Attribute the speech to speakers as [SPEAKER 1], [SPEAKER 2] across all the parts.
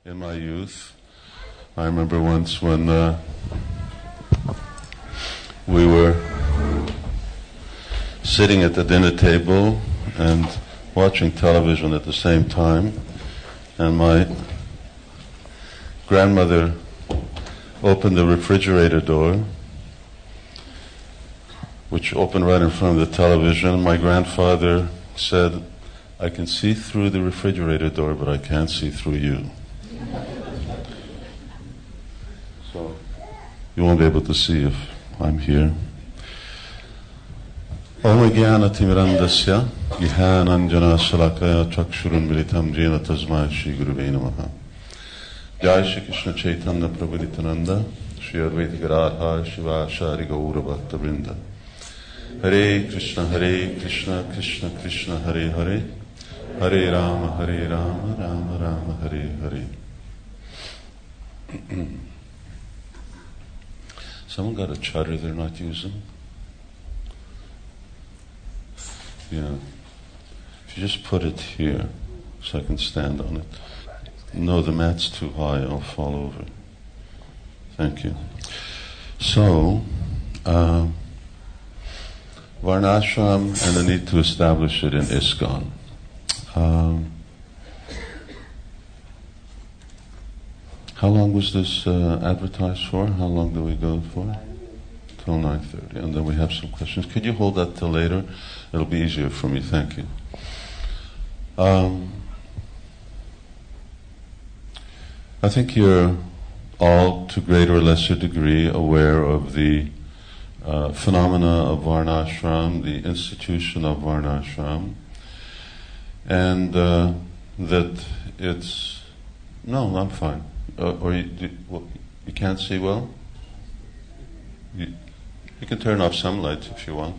[SPEAKER 1] in my youth. I remember once when we were sitting at the dinner table and watching television at the same time, and my grandmother opened the refrigerator door, which opened right in front of the television. My grandfather said, "I can see through the refrigerator door, but I can't see through you." So you won't be able to see if I'm here. Om Jnana Timirandasya Gyananjana Shalakaya Chakshurun Militam Jena Tasmai Shri Gurave Namaha. Jai Shri Krishna Chaitanya Prabhu Nityananda Shri Advaita Radha Shiva Shari Gaura Bhakta Vrinda. Hare Krishna Krishna Krishna Hare Hare Hare Rama Rama Rama Hare Hare. Someone got a charter they're not using? Yeah. If you just put it here so I can stand on it. No, the mat's too high, I'll fall over. Thank you. So, Varnashram and the need to establish it in ISKCON. How long was this advertised for? How long do we go for? Till 9:30. And then we have some questions. Could you hold that till later? It'll be easier for me. Thank you. I think you're all, to greater or lesser degree, aware of the phenomena of Varnashram, the institution of Varnashram, and that it's... No, I'm fine. Or you can't see well? You can turn off some lights if you want.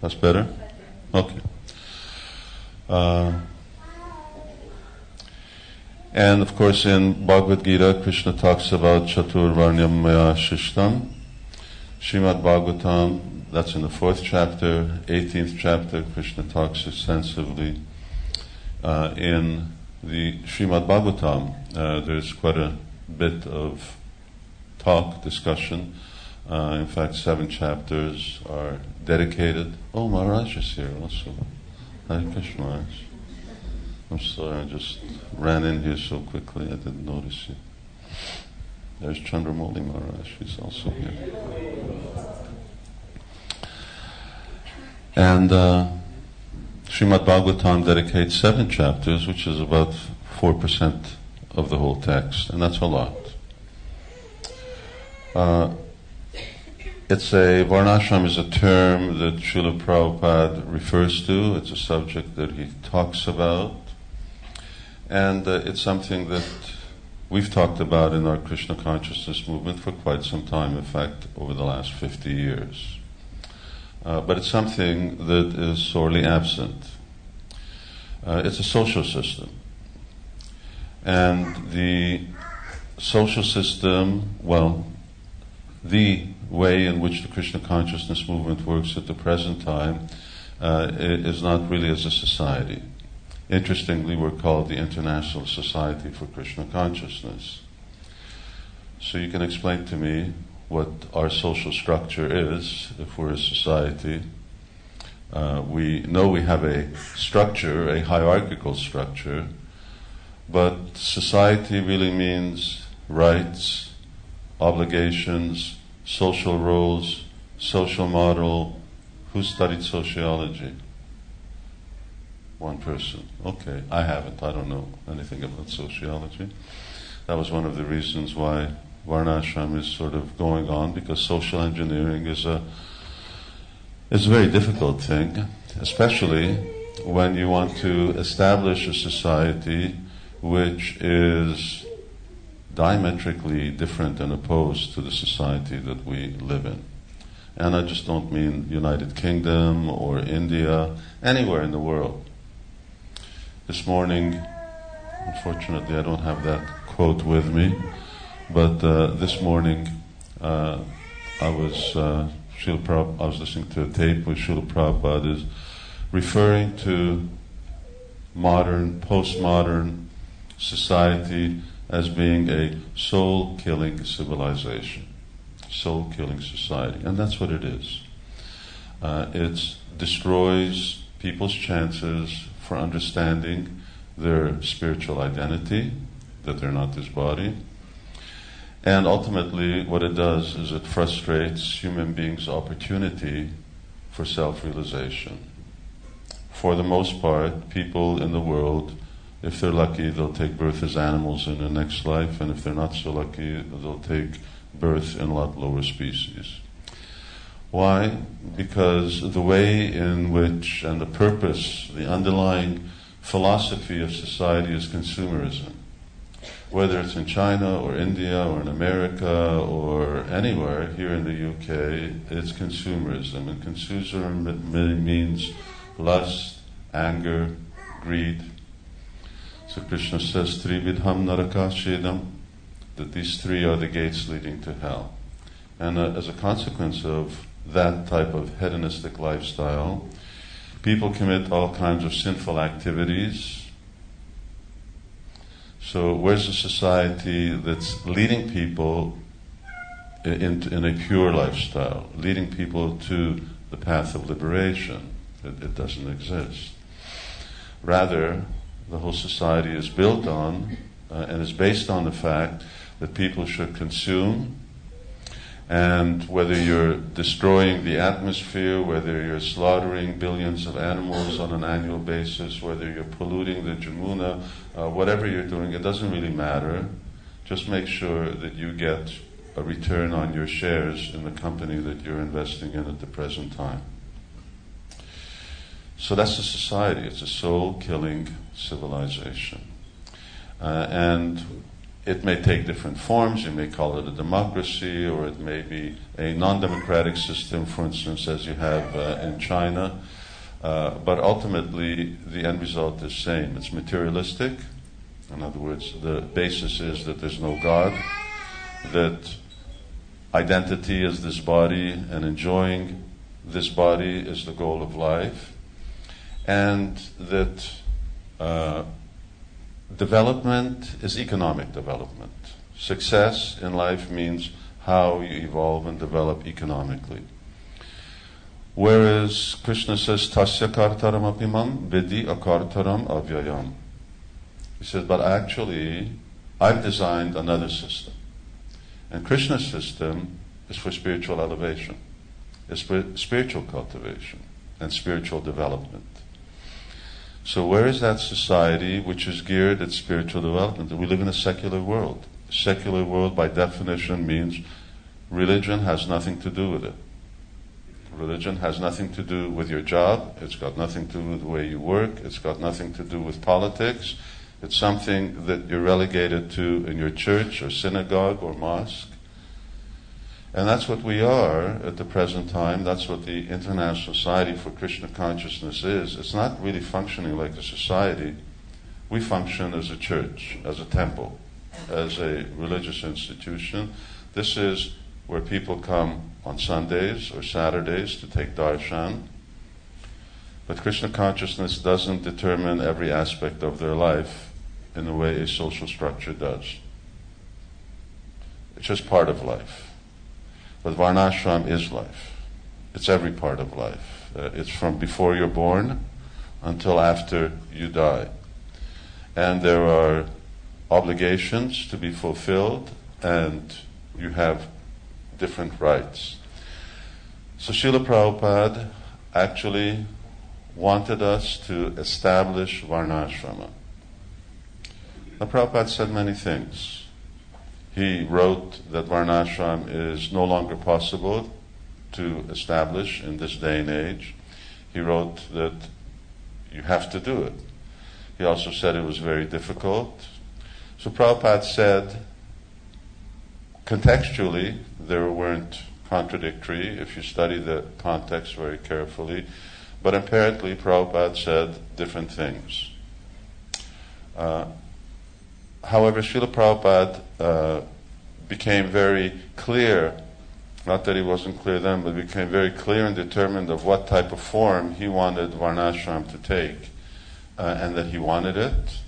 [SPEAKER 1] That's better? Okay. And of course in Bhagavad Gita, Krishna talks about Chatur Varnyam Maya Shishtam. Srimad Bhagavatam, that's in the 4th chapter, 18th chapter, Krishna talks extensively. In the Srimad Bhagavatam, there's quite a bit of talk, discussion. In fact, 7 chapters are dedicated. Oh, Maharaj is here also. Hare Krishna Maharaj. I'm sorry, I just ran in here so quickly, I didn't notice you. There's Chandramouli Maharaj, he's also here. And Srimad Bhagavatam dedicates 7 chapters, which is about 4% of the whole text, and that's a lot. Varnashram is a term that Srila Prabhupada refers to. It's a subject that he talks about. And it's something that we've talked about in our Krishna consciousness movement for quite some time, in fact, over the last 50 years. But it's something that is sorely absent. It's a social system. And the social system, the way in which the Krishna consciousness movement works at the present time is not really as a society. Interestingly, we're called the International Society for Krishna Consciousness. So you can explain to me what our social structure is if we're a society. We know we have a structure, a hierarchical structure, but society really means rights, obligations, social roles, social model. Who studied sociology? One person. Okay, I haven't. I don't know anything about sociology. That was one of the reasons why Varnashram is sort of going on, because social engineering is a very difficult thing, especially when you want to establish a society which is diametrically different and opposed to the society that we live in. And I just don't mean United Kingdom or India, anywhere in the world. This morning, unfortunately I don't have that quote with me, but this morning I was listening to a tape where Srila Prabhupada is referring to modern, postmodern society as being a soul-killing civilization, soul-killing society. And that's what it is. It destroys people's chances for understanding their spiritual identity, that they're not this body. And ultimately, what it does is it frustrates human beings' opportunity for self-realization. For the most part, people in the world, if they're lucky, they'll take birth as animals in the next life, and if they're not so lucky, they'll take birth in a lot lower species. Why? Because the way in which, and the purpose, the underlying philosophy of society is consumerism. Whether it's in China or India or in America or anywhere, here in the UK, it's consumerism. And consumerism means lust, anger, greed. So Krishna says, Trividham Narakashedam, that these three are the gates leading to hell. And as a consequence of that type of hedonistic lifestyle, people commit all kinds of sinful activities. So where's a society that's leading people in a pure lifestyle, leading people to the path of liberation? It doesn't exist. Rather, the whole society is built on and is based on the fact that people should consume, and whether you're destroying the atmosphere, whether you're slaughtering billions of animals on an annual basis, whether you're polluting the Jamuna, whatever you're doing, it doesn't really matter. Just make sure that you get a return on your shares in the company that you're investing in at the present time. So that's the society. It's a soul-killing civilization. And it may take different forms. You may call it a democracy, or it may be a non-democratic system, for instance, as you have in China. But ultimately, the end result is the same. It's materialistic. In other words, the basis is that there's no God, that identity is this body, and enjoying this body is the goal of life, and that development is economic development. Success in life means how you evolve and develop economically. Whereas Krishna says, Tasya kartaram apimam vidi akartaram avyayam. He says, but actually, I've designed another system. And Krishna's system is for spiritual elevation. It's for spiritual cultivation and spiritual development. So where is that society which is geared at spiritual development? We live in a secular world. A secular world, by definition, means religion has nothing to do with it. Religion has nothing to do with your job. It's got nothing to do with the way you work. It's got nothing to do with politics. It's something that you're relegated to in your church or synagogue or mosque. And that's what we are at the present time. That's what the International Society for Krishna Consciousness is. It's not really functioning like a society. We function as a church, as a temple, as a religious institution. This is where people come on Sundays or Saturdays to take darshan. But Krishna consciousness doesn't determine every aspect of their life in the way a social structure does. It's just part of life. But Varnashram is life. It's every part of life. It's from before you're born until after you die. And there are obligations to be fulfilled, and you have different rights. So Srila Prabhupada actually wanted us to establish Varnashrama. Now Prabhupada said many things. He wrote that Varnashram is no longer possible to establish in this day and age. He wrote that you have to do it. He also said it was very difficult. So Prabhupada said, contextually, there weren't contradictory if you study the context very carefully, but apparently Prabhupada said different things. However, Srila Prabhupada became very clear, not that he wasn't clear then, but became very clear and determined of what type of form he wanted Varnashram to take. and that he wanted it,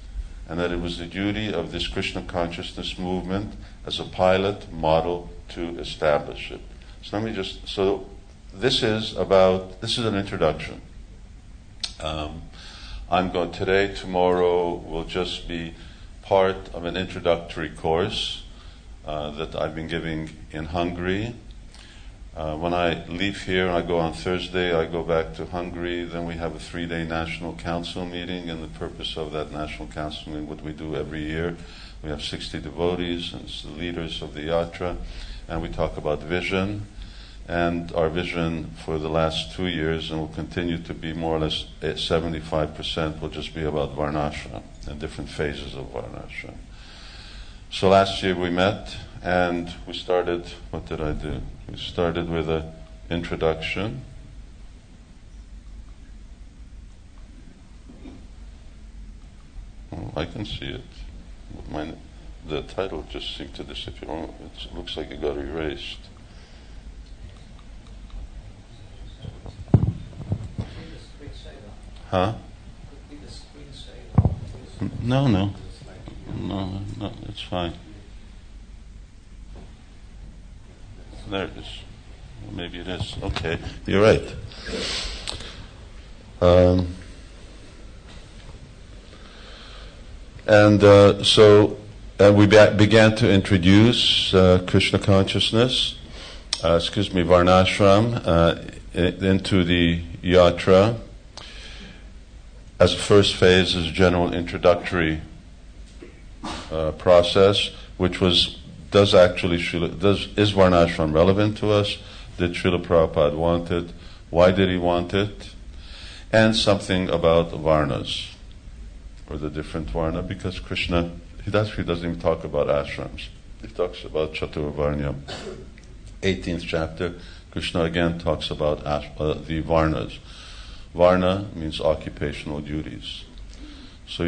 [SPEAKER 1] and that it was the duty of this Krishna consciousness movement as a pilot model to establish it. So this is an introduction. I'm going today, tomorrow will just be part of an introductory course that I've been giving in Hungary. When I leave here, I go on Thursday, I go back to Hungary, then we have a 3-day National Council meeting, and the purpose of that National Council meeting, what we do every year, we have 60 devotees and the leaders of the yatra, and we talk about vision. And our vision for the last 2 years, and will continue to be more or less 75%, will just be about Varnashrama and different phases of Varnashrama. So last year we met and we started, what did I do? We started with an introduction. Oh, I can see it. The title just seemed to disappear. Oh, it looks like it got erased. Huh? No, it's fine. There it is. Maybe it is. Okay, you're right. We began to introduce Krishna consciousness, Varnashram, into the yatra. As a first phase, is a general introductory process, which is Varnashram relevant to us? Did Srila Prabhupada want it? Why did he want it? And something about Varnas, or the different Varna, because Krishna, he doesn't even talk about ashrams. He talks about Chaturvarnya. 18th chapter, Krishna again talks about the Varnas. Varna means occupational duties. So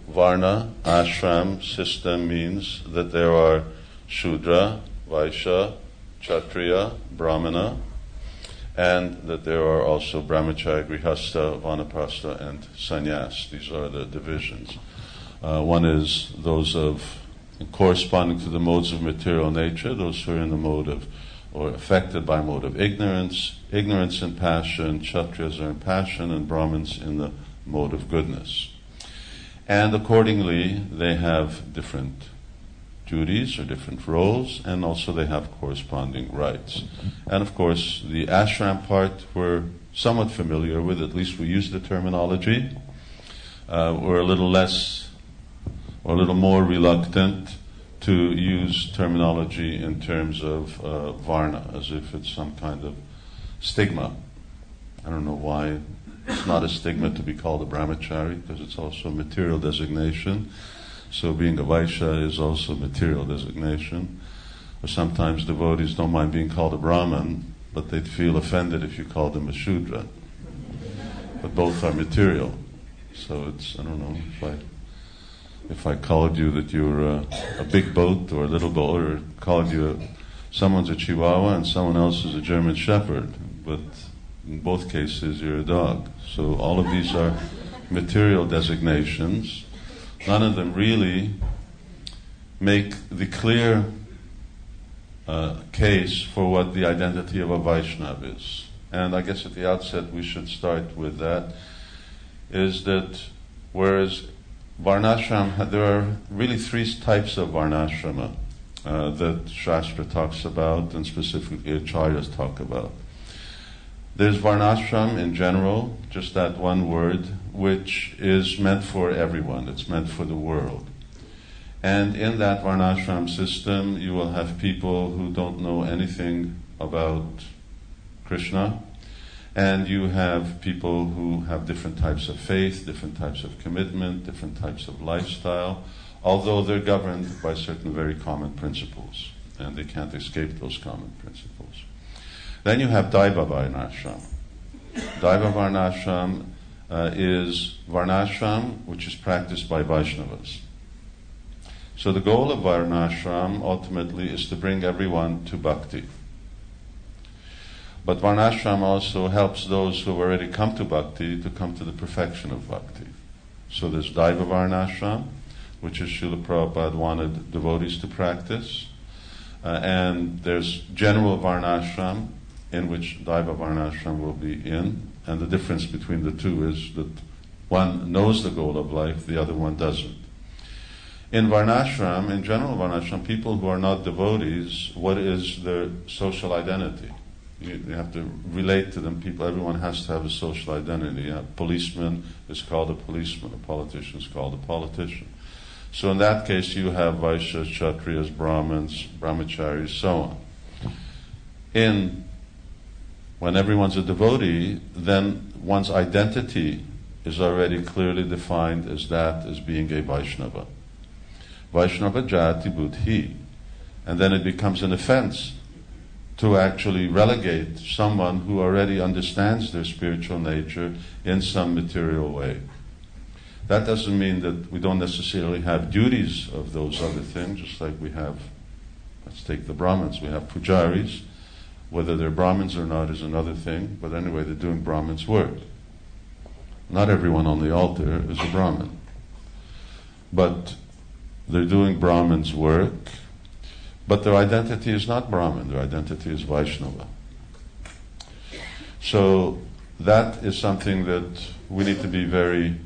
[SPEAKER 1] Varna, ashram, system means that there are Shudra, Vaishya, Kshatriya, Brahmana, and that there are also Brahmacharya, Grihastha, Vanaprastha, and Sannyas. These are the divisions. One is those corresponding to the modes of material nature, those who are in the mode of, or affected by mode of ignorance and passion. Kshatriyas are in passion, and Brahmins in the mode of goodness. And accordingly, they have different duties or different roles, and also they have corresponding rights. And of course, the ashram part we're somewhat familiar with, at least we use the terminology. We're a little less, or a little more reluctant to use terminology in terms of Varna, as if it's some kind of stigma. I don't know why it's not a stigma to be called a brahmachari, because it's also a material designation. So being a Vaishya is also a material designation. Or sometimes devotees don't mind being called a Brahman, but they'd feel offended if you called them a Shudra. But both are material. So it's, I don't know, if I called you that you're a big boat or a little boat, or called you someone's a Chihuahua and someone else is a German Shepherd, but in both cases you're a dog. So all of these are material designations. None of them really make the clear case for what the identity of a Vaishnava is. And I guess at the outset we should start with that, is that whereas Varnashram, there are really 3 types of Varnashrama that Shastra talks about, and specifically Acharyas talk about. There's Varnashram in general, just that one word, which is meant for everyone. It's meant for the world. And in that Varnashram system, you will have people who don't know anything about Krishna, and you have people who have different types of faith, different types of commitment, different types of lifestyle, although they're governed by certain very common principles, and they can't escape those common principles. Then you have Daiva Varnashram. Daiva Varnashram is Varnashram which is practiced by Vaishnavas. So the goal of Varnashram ultimately is to bring everyone to bhakti. But Varnashram also helps those who have already come to bhakti to come to the perfection of bhakti. So there's Daiva Varnashram, which is Srila Prabhupada wanted devotees to practice. And there's general Varnashram, in which Daiva Varnashram will be in. And the difference between the two is that one knows the goal of life, the other one doesn't. In Varnashram, in general Varnashram, people who are not devotees, what is their social identity? You have to relate to them. Everyone has to have a social identity. A policeman is called a policeman. A politician is called a politician. So in that case, you have Vaishyas, Kshatriyas, Brahmins, Brahmacharis, so on. When everyone's a devotee, then one's identity is already clearly defined as being a Vaishnava. Vaishnava jati buddhi. And then it becomes an offense to actually relegate someone who already understands their spiritual nature in some material way. That doesn't mean that we don't necessarily have duties of those other things, just like we have, let's take the Brahmins, we have pujaris. Whether they're Brahmins or not is another thing, but anyway, they're doing Brahmins' work. Not everyone on the altar is a Brahmin. But they're doing Brahmins' work, but their identity is not Brahmin, their identity is Vaishnava. So that is something that we need to be very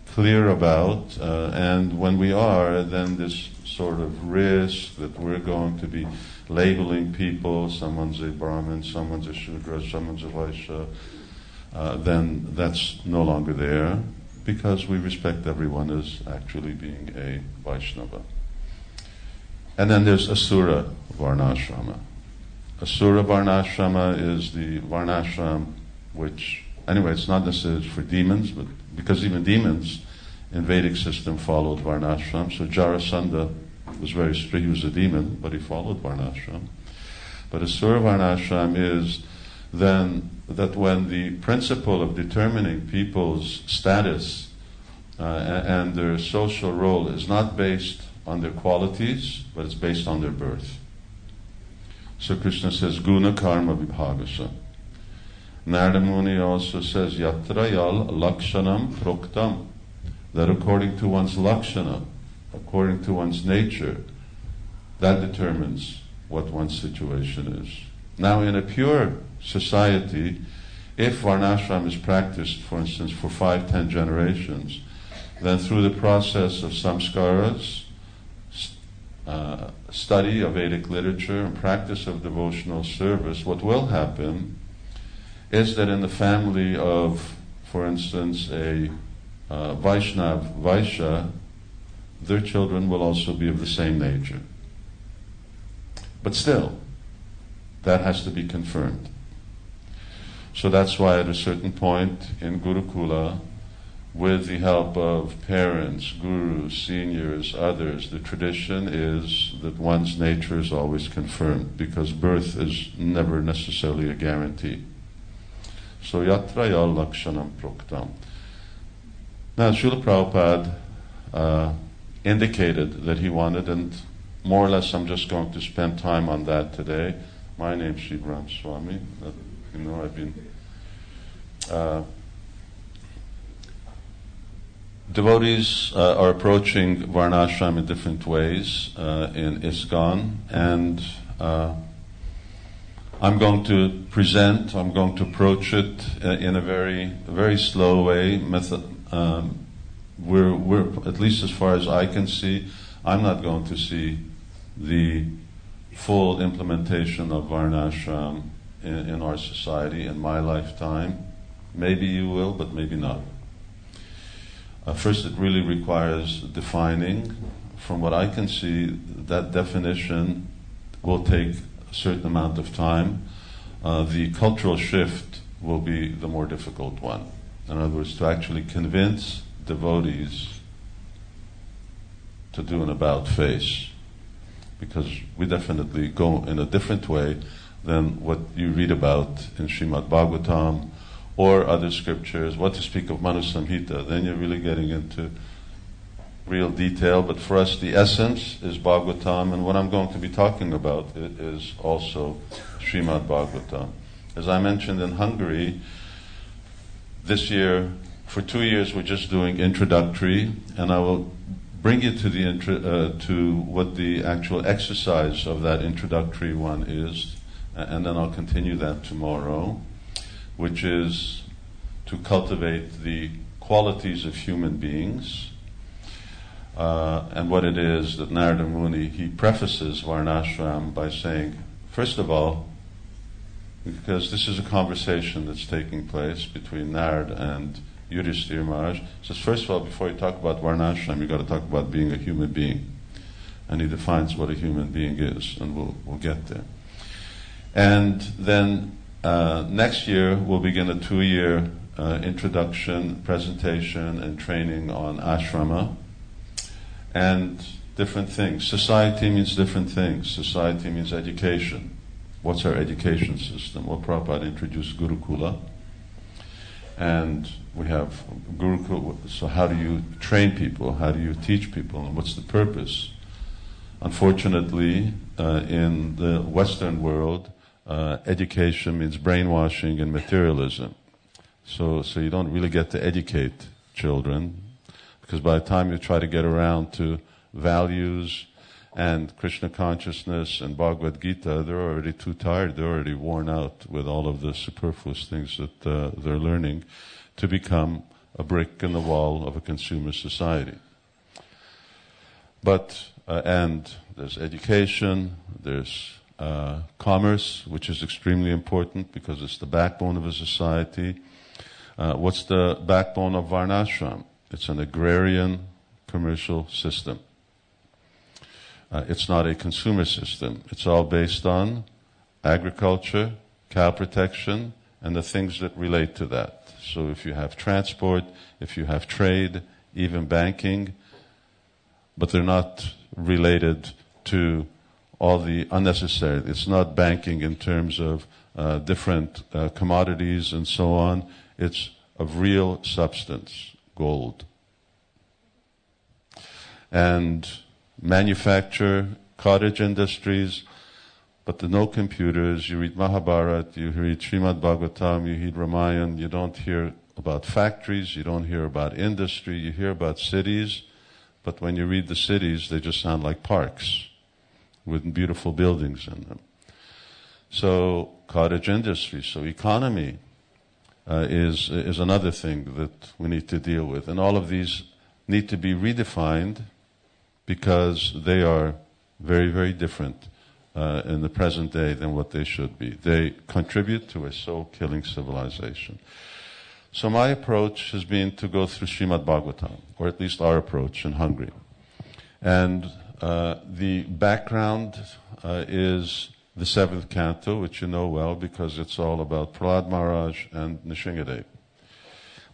[SPEAKER 1] clear about, and when we are, then this sort of risk that we're going to be labeling people, someone's a Brahmin, someone's a Shudra, someone's a Vaishya, then that's no longer there, because we respect everyone as actually being a Vaishnava. And then there's Asura Varnashrama. Asura Varnashrama is the Varnashram which, anyway, it's not necessarily for demons, but because even demons in Vedic system followed Varnashram. So Jarasandha was very strict, he was a demon, but he followed Varnashram. But Asura Varnashram is then that when the principle of determining people's status and their social role is not based on their qualities, but it's based on their birth. So Krishna says, Guna Karma Vibhagasa. Narada Muni also says, Yatra Yal Lakshanam Proktam, that according to one's lakshana, according to one's nature, that determines what one's situation is. Now, in a pure society, if Varnashram is practiced, for instance, for 5-10 generations, then through the process of samskaras, study of Vedic literature and practice of devotional service, what will happen is that in the family of, for instance, a Vaishnav Vaishya, their children will also be of the same nature. But still, that has to be confirmed. So that's why at a certain point in Gurukula, with the help of parents, gurus, seniors, others, the tradition is that one's nature is always confirmed, because birth is never necessarily a guarantee. So yatra yal lakshanam proktam. Now Srila Prabhupada indicated that he wanted, and more or less I'm just going to spend time on that today. My name's Sivarama Swami. I've been devotees are approaching Varnashram in different ways in ISKCON, and I'm going to approach it in a very, very slow way. We're at least as far as I can see, I'm not going to see the full implementation of Varnashram in our society in my lifetime. Maybe you will, but maybe not. First, it really requires defining. From what I can see, that definition will take a certain amount of time. The cultural shift will be the more difficult one. In other words, to actually convince devotees to do an about face. Because we definitely go in a different way than what you read about in Srimad Bhagavatam or other scriptures. What to speak of Manu Samhita, then you're really getting into real detail. But for us, the essence is Bhagavatam, and what I'm going to be talking about is also Srimad Bhagavatam. As I mentioned in Hungary, this year For 2 years, we're just doing introductory, and I will bring you to to what the actual exercise of that introductory one is, and then I'll continue that tomorrow, which is to cultivate the qualities of human beings. And what it is that Narada Muni, he prefaces Varnashrama by saying, first of all, because this is a conversation that's taking place between Narada and Yudhishthira Maharaj, says, first of all, before you talk about Varnashrama, you've got to talk about being a human being. And he defines what a human being is, and we'll get there. And then next year, we'll begin a 2-year introduction, presentation, and training on ashrama, and different things. Society means different things. Society means education. What's our education system? Well, Prabhupada introduced Gurukula. And we have Gurukula. So how do you train people? How do you teach people? And what's the purpose? Unfortunately, in the Western world, education means brainwashing and materialism. So you don't really get to educate children, because by the time you try to get around to values and Krishna consciousness and Bhagavad Gita, they're already too tired, they're already worn out with all of the superfluous things that they're learning to become a brick in the wall of a consumer society. But, and there's education, there's commerce, which is extremely important because it's the backbone of a society. What's the backbone of Varnashrama? It's an agrarian commercial system. It's not a consumer system. It's all based on agriculture, cow protection, and the things that relate to that. So if you have transport, if you have trade, even banking, but they're not related to all the unnecessary. It's not banking in terms of different commodities and so on. It's of real substance, gold. And manufacture, cottage industries, but no computers. You read Mahabharata, you read Srimad Bhagavatam, you read Ramayana, you don't hear about factories, you don't hear about industry, you hear about cities, but when you read the cities, they just sound like parks with beautiful buildings in them. So cottage industry, so economy is another thing that we need to deal with. And all of these need to be redefined because they are very, very different in the present day than what they should be. They contribute to a soul-killing civilization. So my approach has been to go through Srimad Bhagavatam, or at least our approach in Hungary. And the background is the 7th canto, which you know well because it's all about Prahlad Maharaj and Nrsimhadev.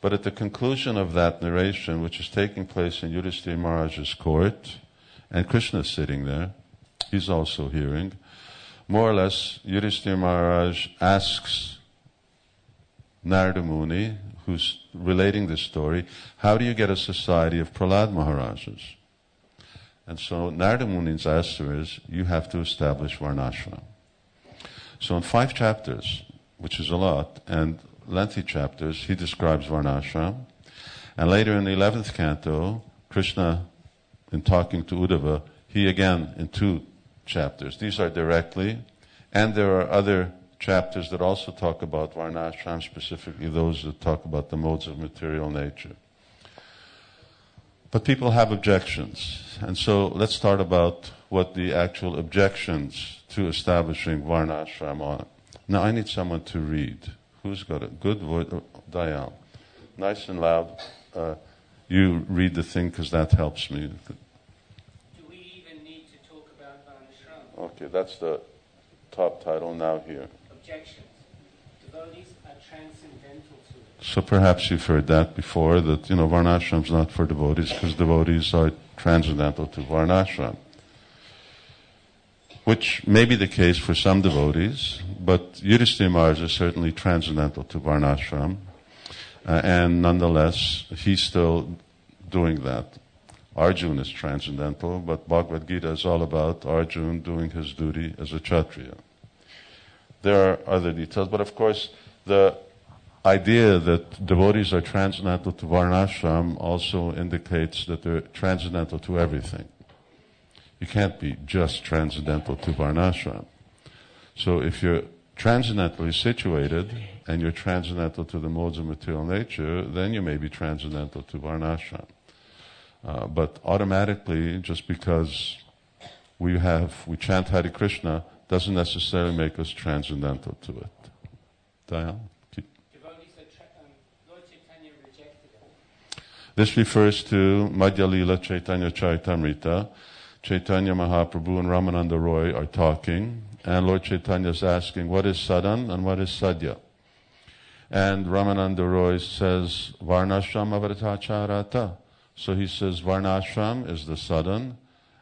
[SPEAKER 1] But at the conclusion of that narration, which is taking place in Yudhishthira Maharaj's court, and Krishna is sitting there, he's also hearing, more or less, Yudhishthira Maharaj asks Narada Muni, who's relating this story, how do you get a society of Prahlad Maharajas? And so Narada Muni's answer is, you have to establish Varnashrama. So in 5 chapters, which is a lot, and lengthy chapters, he describes Varnashrama. And later in the 11th canto, Krishna, in talking to Uddhava, he again, in 2 chapters. These are directly, and there are other chapters that also talk about Varnashrama, specifically those that talk about the modes of material nature. But people have objections. And so let's start about what the actual objections to establishing Varnashrama are. Now I need someone to read. Who's got a good voice? Oh, Dayal. Nice and loud. You read the thing because that helps me.
[SPEAKER 2] Do we even need to talk about Varnashrama?
[SPEAKER 1] Okay, that's the top title now here.
[SPEAKER 2] Objections. Devotees are transcendental to it.
[SPEAKER 1] So perhaps you've heard that before, that, Varnashrama is not for devotees because devotees are transcendental to Varnashrama. Which may be the case for some devotees, but Yudhishthira Maharaj is certainly transcendental to Varnashrama, and nonetheless, he's still doing that. Arjuna is transcendental, but Bhagavad Gita is all about Arjuna doing his duty as a Kshatriya. There are other details, but of course, the idea that devotees are transcendental to Varnashram also indicates that they're transcendental to everything. You can't be just transcendental to Varnashram. So if you're transcendentally situated and you're transcendental to the modes of material nature, then you may be transcendental to Varnashram. But automatically, just because we chant Hare Krishna, doesn't necessarily make us transcendental to it. Diane?
[SPEAKER 2] Lord Chaitanya rejected it.
[SPEAKER 1] This refers to Madhya Lila Chaitanya Charitamrita. Chaitanya Mahaprabhu and Ramananda Roy are talking, and Lord Chaitanya is asking, what is sadhan and what is sadhya? And Ramananda Roy says, Varnashram avartacharata. So he says, Varnashram is the sadhan,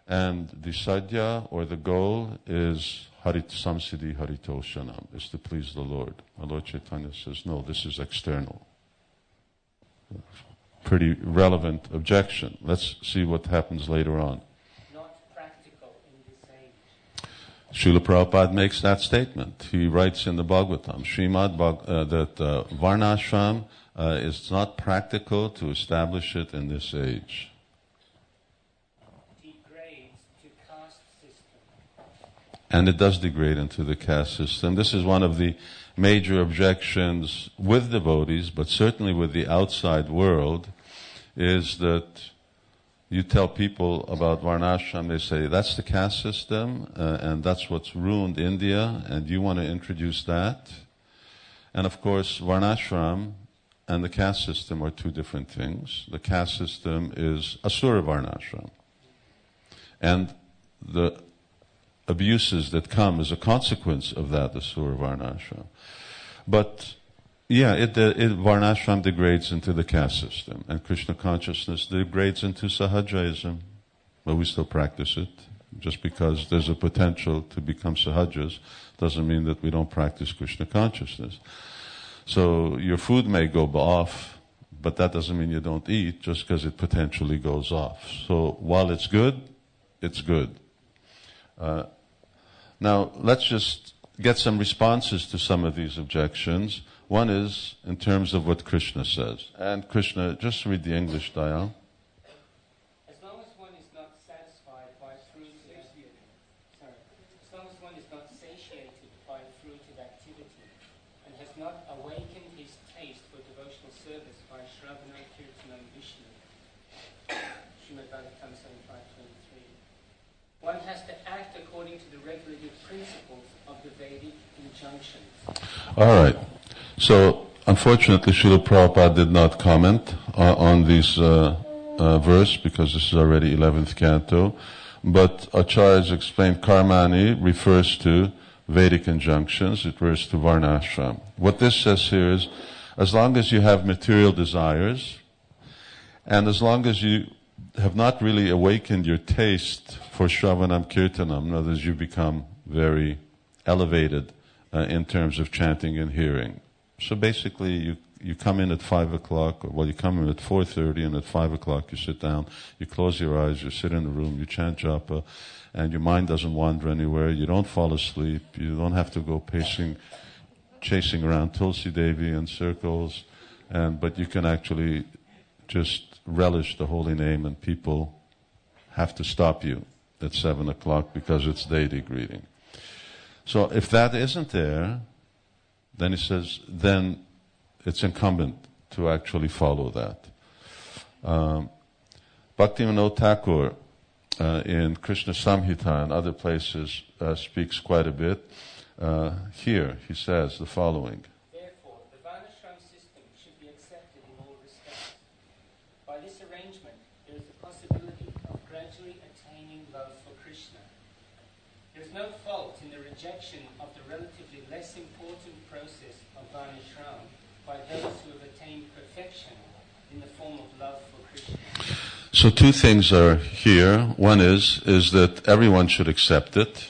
[SPEAKER 1] and the sadhya, or the goal, is Harit Samsiddhi Haritoshanam, is to please the Lord. And Lord Chaitanya says, no, this is external. Pretty relevant objection. Let's see what happens later on. Srila Prabhupada makes that statement. He writes in the Bhagavatam, that Varnashram is not practical to establish it in this age.
[SPEAKER 2] Degrades to caste system.
[SPEAKER 1] And it does degrade into the caste system. This is one of the major objections with devotees, but certainly with the outside world, is that you tell people about Varnashram, they say, that's the caste system, and that's what's ruined India, and you want to introduce that. And of course, Varnashram and the caste system are two different things. The caste system is Asura Varnashram. And the abuses that come as a consequence of that Asura Varnashram. But yeah, Varnashram degrades into the caste system, and Krishna consciousness degrades into Sahajaism. But we still practice it. Just because there's a potential to become Sahajas doesn't mean that we don't practice Krishna consciousness. So your food may go off, but that doesn't mean you don't eat just because it potentially goes off. So while it's good, it's good. Now, let's just get some responses to some of these objections. One is in terms of what Krishna says. And Krishna, just read the English, Dayal.
[SPEAKER 2] As long as one is not satisfied by fruitive activity and has not awakened his taste for devotional service by Shravana, Kirtana, and Vishnu, Srimad Bhagavatam 75:23, one has to act according to the regulative principles of the Vedic injunctions.
[SPEAKER 1] All right. So, unfortunately, Srila Prabhupada did not comment on this verse because this is already 11th canto. But Acharyas explained Karmani refers to Vedic injunctions. It refers to Varnashram. What this says here is, as long as you have material desires, and as long as you have not really awakened your taste for Shravanam Kirtanam, in other words, you become very elevated in terms of chanting and hearing. So basically, you come in at 5 o'clock, or you come in at 4:30, and at 5 o'clock you sit down, you close your eyes, you sit in the room, you chant japa, and your mind doesn't wander anywhere, you don't fall asleep, you don't have to go chasing around Tulsi Devi in circles, but you can actually just relish the holy name, and people have to stop you at 7 o'clock because it's deity greeting. So if that isn't there, then he says, then it's incumbent to actually follow that. Bhaktivinoda Thakur in Krishna Samhita and other places speaks quite a bit. Here he says the following.
[SPEAKER 2] Therefore, the Varnashram system should be accepted in all respects. By this arrangement, there is the possibility of gradually attaining love for Krishna. There is no fault in the rejection of the relatively less important process of Varnashram by those who have attained perfection in the form of love for Krishna.
[SPEAKER 1] So two things are here. One is that everyone should accept it.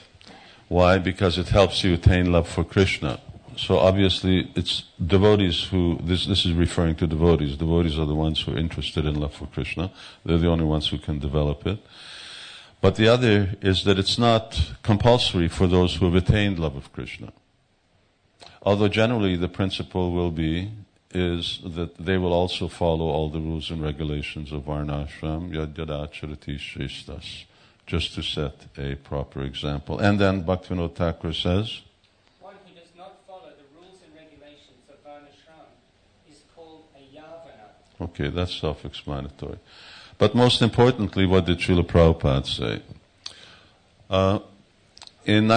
[SPEAKER 1] Why? Because it helps you attain love for Krishna. So obviously it's devotees who, this is referring to devotees. Devotees are the ones who are interested in love for Krishna. They're the only ones who can develop it. But the other is that it's not compulsory for those who have attained love of Krishna. Although generally the principle will be, is that they will also follow all the rules and regulations of Varnashram, yad yadacharati shrestas, just to set a proper example. And then Bhaktivinoda Thakur says,
[SPEAKER 2] one who does not follow the rules and regulations of Varnashram is called a yavana.
[SPEAKER 1] okay, that's self-explanatory. But most importantly, what did Srila Prabhupada say? In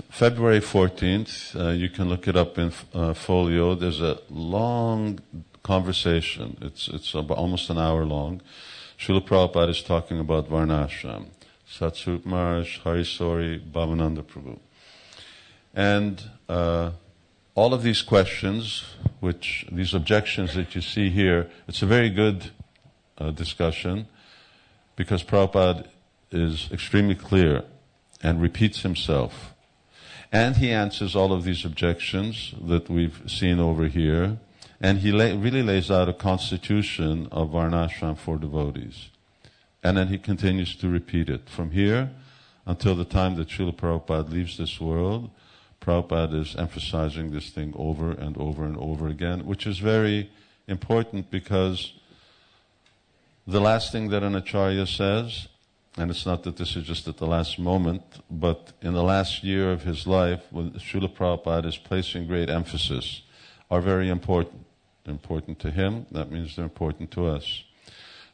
[SPEAKER 1] February 14th, you can look it up in folio, there's a long conversation. It's about almost an hour long. Srila Prabhupada is talking about Varnashram, Satsvarup Maharaj, Harisori, Bhavananda Prabhu. And all of these questions, these objections that you see here, it's a very good discussion because Prabhupada is extremely clear and repeats himself. And he answers all of these objections that we've seen over here. And he really lays out a constitution of Varnashram for devotees. And then he continues to repeat it. From here until the time that Srila Prabhupada leaves this world, Prabhupada is emphasizing this thing over and over and over again, which is very important because the last thing that an acharya says, and it's not that this is just at the last moment, but in the last year of his life, when Srila Prabhupada is placing great emphasis, are very important. They're important to him, that means they're important to us.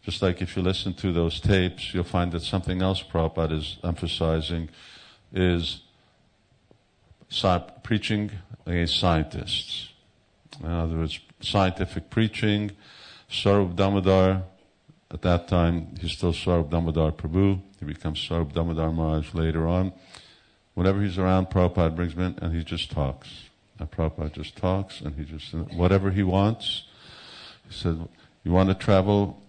[SPEAKER 1] Just like if you listen to those tapes, you'll find that something else Prabhupada is emphasizing is preaching against scientists. In other words, scientific preaching. Swarup Damodar, at that time, he's still Swarup Damodar Prabhu. He becomes Swarup Damodar Maharaj later on. Whenever he's around, Prabhupada brings him in and he just talks. And Prabhupada just talks and he just, whatever he wants. He said, you want to travel,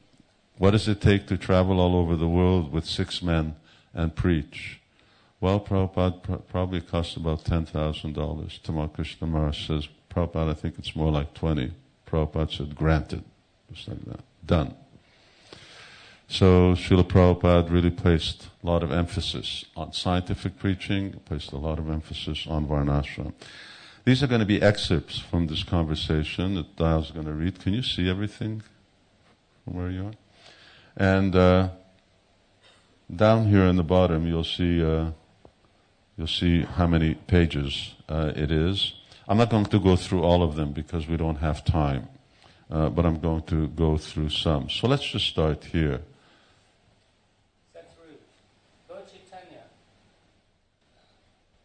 [SPEAKER 1] what does it take to travel all over the world with 6 men and preach? Well, Prabhupada probably cost about $10,000. Tamal Krishna Maharaj says, Prabhupada, I think it's more like 20. Prabhupada said, granted. Just like that. Done. So Srila Prabhupada really placed a lot of emphasis on scientific preaching, placed a lot of emphasis on Varnashram. These are going to be excerpts from this conversation that Dial's going to read. Can you see everything from where you are? And down here in the bottom, you'll see how many pages it is. I'm not going to go through all of them because we don't have time, but I'm going to go through some. So let's just start here.
[SPEAKER 2] Lord Chaitanya,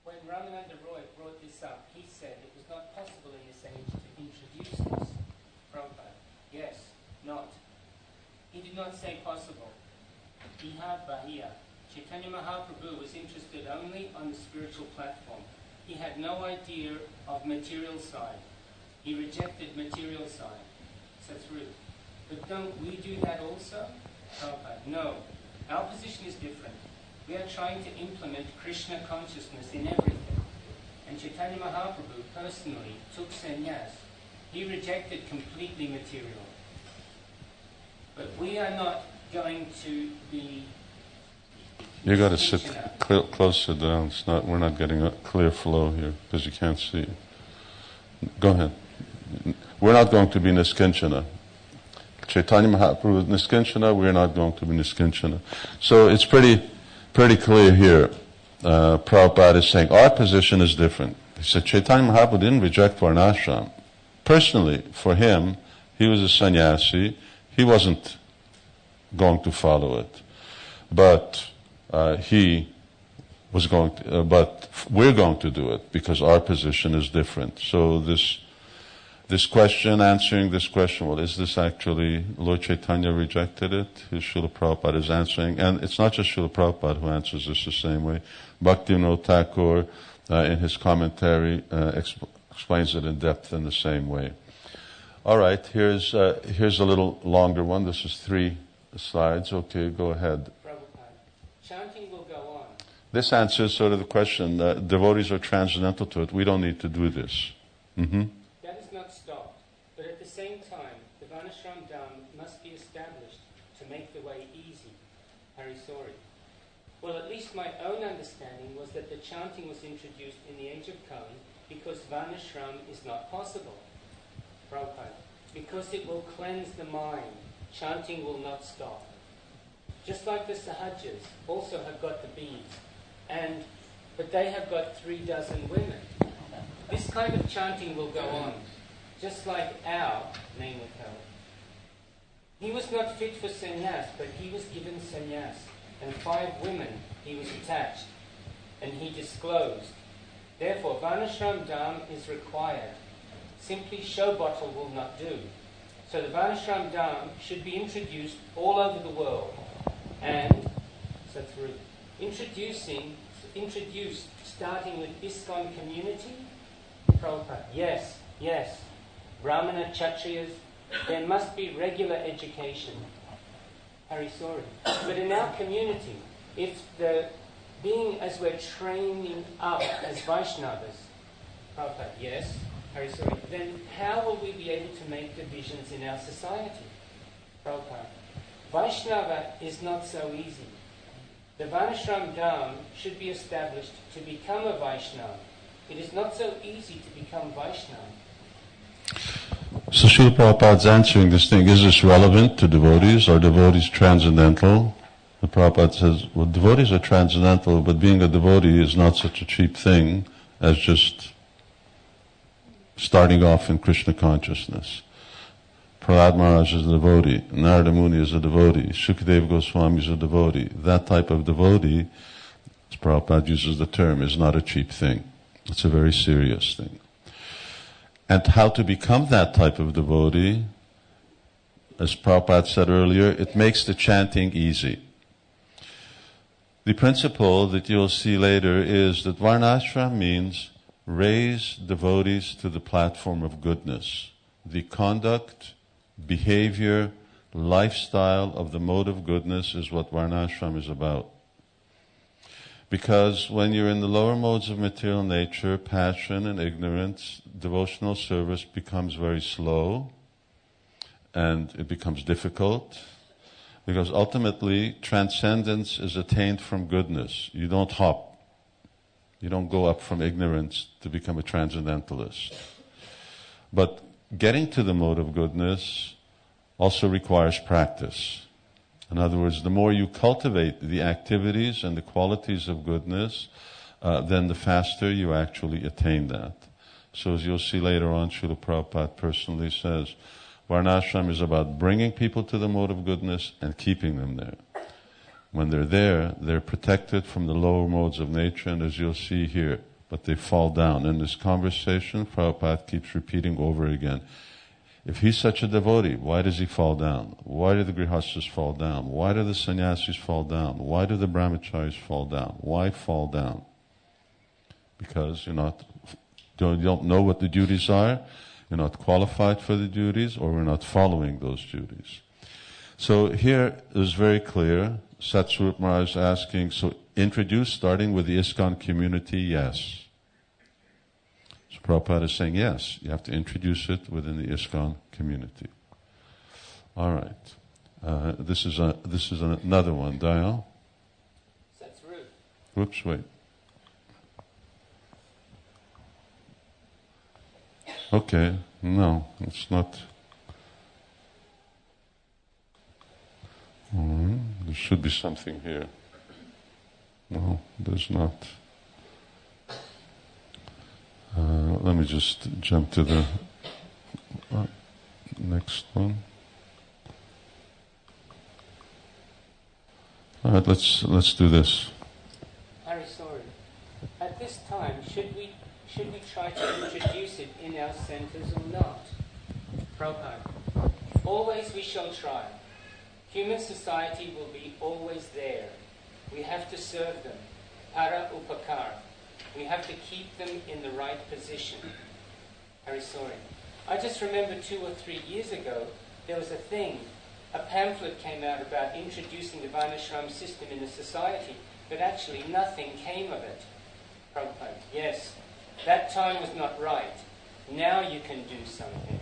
[SPEAKER 2] when Ramananda Roy brought this up, he said it was not possible in this age to introduce this. Prabhupada, yes, not. He did not say possible. Iha Bahiya. Chaitanya Mahaprabhu was interested only on the spiritual platform. He had no idea of material side. He rejected material side. Satsvarup. But don't we do that also? Prabhupada, no. Our position is different. We are trying to implement Krishna consciousness in everything. And Chaitanya Mahaprabhu personally took sannyas. He rejected completely material. But we are not going to be...
[SPEAKER 1] You got to sit closer down. It's not. We're not getting a clear flow here because you can't see. Go ahead. We're not going to be niskinchana. Chaitanya Mahaprabhu is niskinchana. We're not going to be niskinchana. So it's pretty clear here. Prabhupada is saying our position is different. He said Chaitanya Mahaprabhu didn't reject Varnashram. Personally, for him, he was a sannyasi. He wasn't going to follow it, but he was going to, but we're going to do it because our position is different. So this question, answering this question, well, is this actually, Lord Chaitanya rejected it? Srila Prabhupada is answering, and it's not just Srila Prabhupada who answers this the same way. Bhaktivinoda Thakur, in his commentary, explains it in depth in the same way. All right, here's a little longer one. This is 3 slides. Okay, go ahead.
[SPEAKER 2] Chanting will go on.
[SPEAKER 1] This answers sort of the question. Devotees are transcendental to it. We don't need to do this. Mm-hmm.
[SPEAKER 2] That is not stopped. But at the same time, the Varnashram Dham must be established to make the way easy. Harisori. Well, at least my own understanding was that the chanting was introduced in the age of Kali because Varnashram is not possible. Prabhupada, because it will cleanse the mind, chanting will not stop. Just like the Sahajas also have got the beads, but they have got 36 women. This kind of chanting will go on, just like our name withheld. He was not fit for sannyas, but he was given sannyas, and 5 women he was attached, and he disclosed. Therefore, Varnashram Dham is required. Simply show bottle will not do. So the Varnashram Dham should be introduced all over the world. And, so through introduced starting with ISKCON community, Prabhupada, yes, Brahmana, Kshatriyas, there must be regular education. Harisori. But in our community, if being as we're training up as Vaishnavas, Prabhupada, yes, Harisori, then how will we be able to make divisions in our society? Prabhupada, Vaishnava is not so easy. The Varnashram Dham should be established to become a Vaishnava. It is not so easy to become Vaishnava.
[SPEAKER 1] So Srila Prabhupada's answering this thing, is this relevant to devotees? Are devotees transcendental? The Prabhupada says, well, devotees are transcendental, but being a devotee is not such a cheap thing as just starting off in Krishna consciousness. Prahlad Maharaj is a devotee, Narada Muni is a devotee, Shukadeva Goswami is a devotee. That type of devotee, as Prabhupada uses the term, is not a cheap thing. It's a very serious thing. And how to become that type of devotee, as Prabhupada said earlier, it makes the chanting easy. The principle that you'll see later is that Varnashrama means raise devotees to the platform of goodness. The conduct, behavior, lifestyle of the mode of goodness is what Varnashrama is about. Because when you're in the lower modes of material nature, passion and ignorance, devotional service becomes very slow and it becomes difficult. Because ultimately, transcendence is attained from goodness. You don't hop. You don't go up from ignorance to become a transcendentalist. But getting to the mode of goodness also requires practice. In other words, the more you cultivate the activities and the qualities of goodness, then the faster you actually attain that. So as you'll see later on, Srila Prabhupada personally says, Varnashram is about bringing people to the mode of goodness and keeping them there. When they're there, they're protected from the lower modes of nature, and as you'll see here, but they fall down. In this conversation, Prabhupada keeps repeating over again, if he's such a devotee, why does he fall down? Why do the grihastas fall down? Why do the sannyasis fall down? Why do the brahmacharis fall down? Why fall down? Because you don't know what the duties are, you're not qualified for the duties, or we're not following those duties. So here it is very clear, Satsvarup Maharaj is asking, so introduce starting with the ISKCON community, yes. So Prabhupada is saying, yes, you have to introduce it within the ISKCON community. All right. This is another one. Dayal?
[SPEAKER 2] That's rude.
[SPEAKER 1] Whoops, wait. Okay, no, it's not. There should be something here. No, there's not. Let me just jump to the next one. All right, let's do this.
[SPEAKER 2] Harry, sorry. At this time, should we try to introduce it in our centres or not? Prabhupada, always we shall try. Human society will be always there. We have to serve them. Para upakar. We have to keep them in the right position. Very sorry. I just remember 2 or 3 years ago, there was a pamphlet came out about introducing the Varnashram system in the society, but actually nothing came of it. Prabhupada, yes, that time was not right. Now you can do something.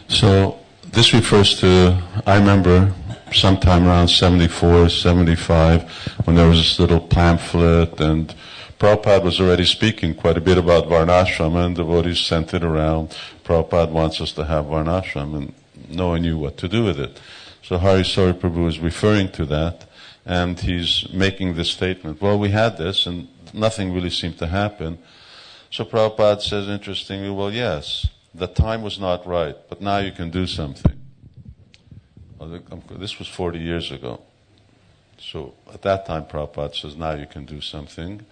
[SPEAKER 1] So this refers to, I remember sometime around 74, 75, when there was this little pamphlet and Prabhupada was already speaking quite a bit about Varnashrama, and devotees sent it around. Prabhupada wants us to have Varnashrama, and no one knew what to do with it. So Harisori Prabhu is referring to that, and he's making this statement. Well, we had this, and nothing really seemed to happen. So Prabhupada says, interestingly, well, yes, the time was not right, but now you can do something. This was 40 years ago. So at that time, Prabhupada says, now you can do something.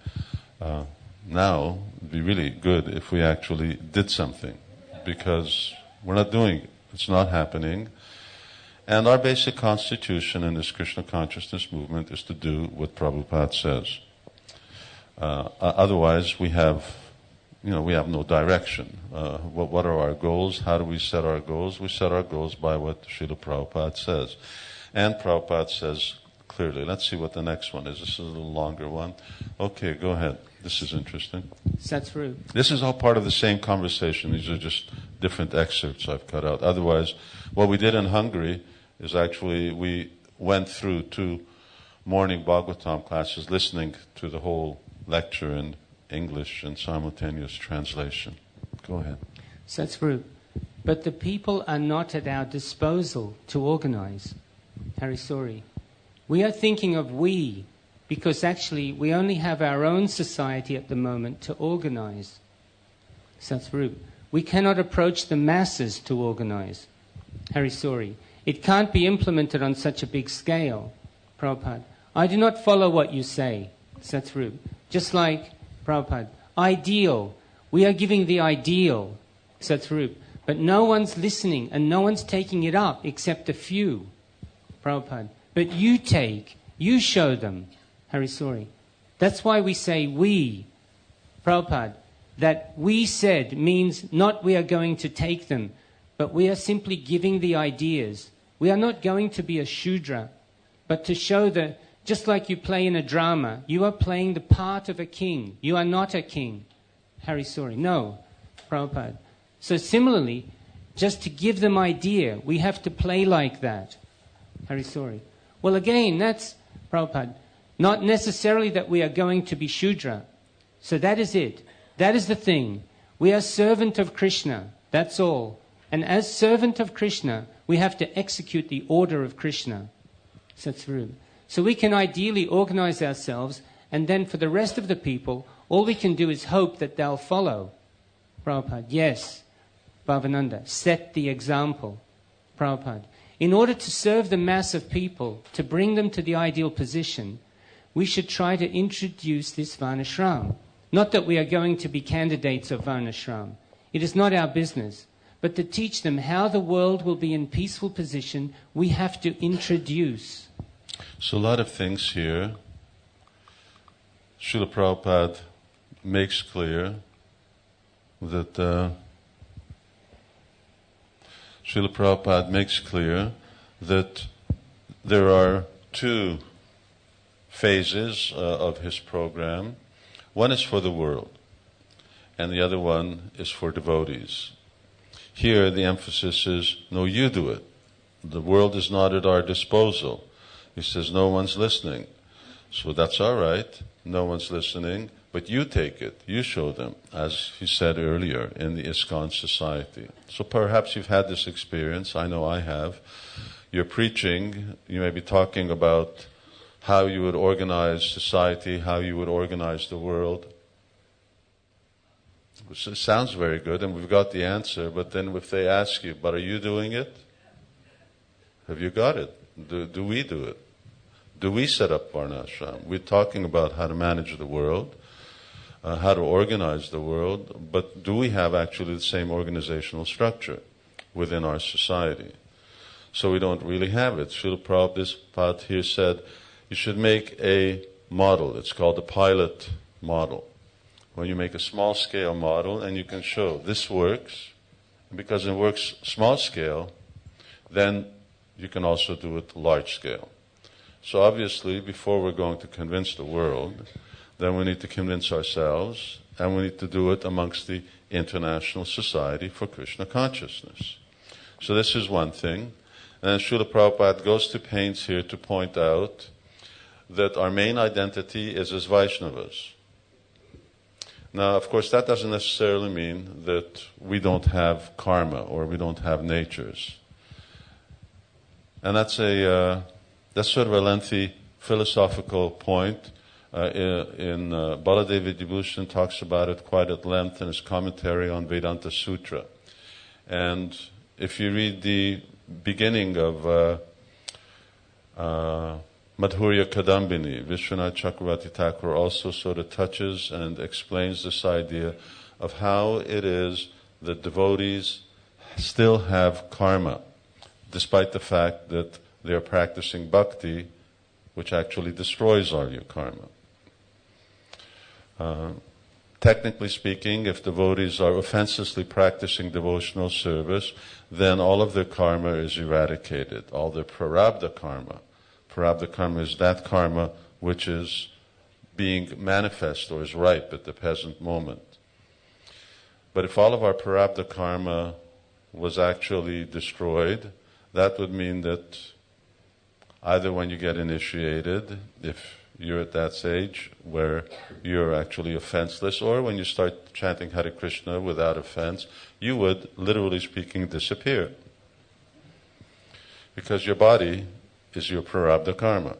[SPEAKER 1] Now, it'd be really good if we actually did something, because we're not doing it. It's not happening. And our basic constitution in this Krishna consciousness movement is to do what Prabhupada says. Otherwise, we have no direction. What are our goals? How do we set our goals? We set our goals by what Srila Prabhupada says. And Prabhupada says clearly. Let's see what the next one is. This is a little longer one. Okay, go ahead. This is interesting.
[SPEAKER 2] Satsvarup.
[SPEAKER 1] This is all part of the same conversation. These are just different excerpts I've cut out. Otherwise, what we did in Hungary is actually we went through 2 morning Bhagavatam classes listening to the whole lecture in English and simultaneous translation. Go ahead.
[SPEAKER 2] Satsvarup. But the people are not at our disposal to organize. Harisori. We are thinking of we, because actually we only have our own society at the moment to organize. Satsvarup. We cannot approach the masses to organize. Harisori. It can't be implemented on such a big scale. Prabhupada. I do not follow what you say. Satsvarup. Just like Prabhupada. Ideal. We are giving the ideal. Satsvarup. But no one's listening and no one's taking it up except a few. Prabhupada. But you show them. Harisori. That's why we say we. Prabhupada. That we said means not we are going to take them, but we are simply giving the ideas. We are not going to be a Shudra, but to show that just like you play in a drama, you are playing the part of a king. You are not a king. Harisori. No. Prabhupada. So similarly, just to give them idea, we have to play like that. Harisori. Well, again, that's, Prabhupada, not necessarily that we are going to be Shudra. So that is it. That is the thing. We are servant of Krishna. That's all. And as servant of Krishna, we have to execute the order of Krishna. Satsvarup. So we can ideally organize ourselves, and then for the rest of the people, all we can do is hope that they'll follow. Prabhupada. Yes. Bhavananda. Set the example. Prabhupada. In order to serve the mass of people, to bring them to the ideal position, we should try to introduce this Varnashrama. Not that we are going to be candidates of Varnashrama. It is not our business. But to teach them how the world will be in peaceful position, we have to introduce.
[SPEAKER 1] So a lot of things here. Srila Prabhupada makes clear that there are 2 phases of his program. One is for the world, and the other one is for devotees. Here the emphasis is, no, you do it. The world is not at our disposal. He says, no one's listening. So that's all right, no one's listening, but you take it, you show them, as he said earlier, in the ISKCON society. So perhaps you've had this experience, I know I have. You're preaching, you may be talking about how you would organize society, how you would organize the world. It sounds very good, and we've got the answer, but then if they ask you, but are you doing it? Have you got it? Do we do it? Do we set up Varnashrama? We're talking about how to manage the world, how to organize the world, but do we have actually the same organizational structure within our society? So we don't really have it. Srila Prabhupada here said, you should make a model. It's called the pilot model. When you make a small-scale model and you can show this works, and because it works small-scale, then you can also do it large-scale. So obviously, before we're going to convince the world, then we need to convince ourselves, and we need to do it amongst the International Society for Krishna Consciousness. So this is one thing. And then Srila Prabhupada goes to pains here to point out that our main identity is as Vaishnavas. Now, of course, that doesn't necessarily mean that we don't have karma or we don't have natures. And that's sort of a lengthy philosophical point. In Baladevi Vibhushan talks about it quite at length in his commentary on Vedanta Sutra. And if you read the beginning of Madhurya Kadambini, Vishwanath Chakravarti Thakur also sort of touches and explains this idea of how it is that devotees still have karma, despite the fact that they are practicing bhakti, which actually destroys all your karma. Technically speaking, if devotees are offensively practicing devotional service, then all of their karma is eradicated, all their prarabdha karma. Prarabdha karma is that karma which is being manifest or is ripe at the present moment. But if all of our prarabdha karma was actually destroyed, that would mean that either when you get initiated, if you're at that stage where you're actually offenseless, or when you start chanting Hare Krishna without offense, you would, literally speaking, disappear. Because your body is your prarabdha karma.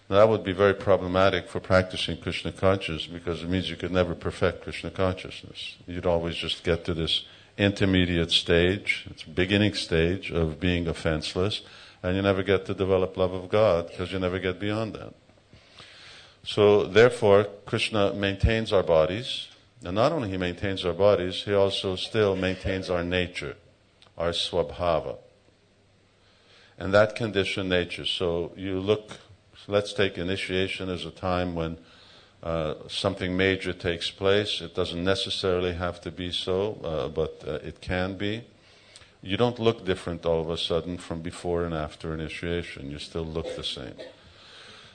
[SPEAKER 1] Now that would be very problematic for practicing Krishna consciousness, because it means you could never perfect Krishna consciousness. You'd always just get to this intermediate stage, it's beginning stage of being offenseless, and you never get to develop love of God because you never get beyond that. So therefore, Krishna maintains our bodies, and not only he maintains our bodies, he also still maintains our nature, our swabhava. And that conditioned nature. So you look, let's take initiation as a time when something major takes place. It doesn't necessarily have to be so, but it can be. You don't look different all of a sudden from before and after initiation. You still look the same.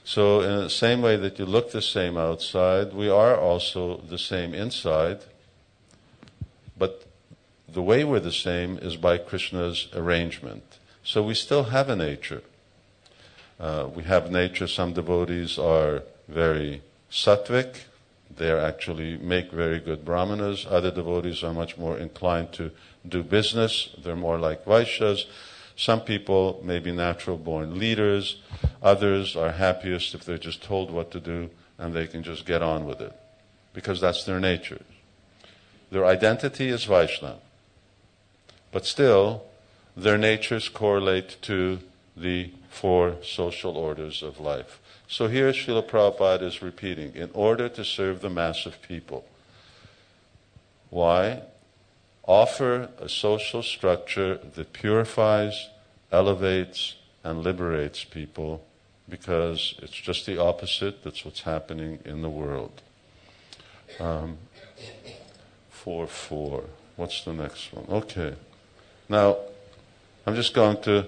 [SPEAKER 1] So in the same way that you look the same outside, we are also the same inside. But the way we're the same is by Krishna's arrangement. So we still have a nature. We have nature. Some devotees are very sattvic. They actually make very good brahmanas. Other devotees are much more inclined to do business. They're more like Vaishyas. Some people may be natural-born leaders. Others are happiest if they're just told what to do and they can just get on with it, because that's their nature. Their identity is Vaishnava. But still, their natures correlate to the four social orders of life. So here Srila Prabhupada is repeating, in order to serve the mass of people. Why? Offer a social structure that purifies, elevates, and liberates people, because it's just the opposite. That's what's happening in the world. 4:4. What's the next one? Okay. Now, I'm just going to,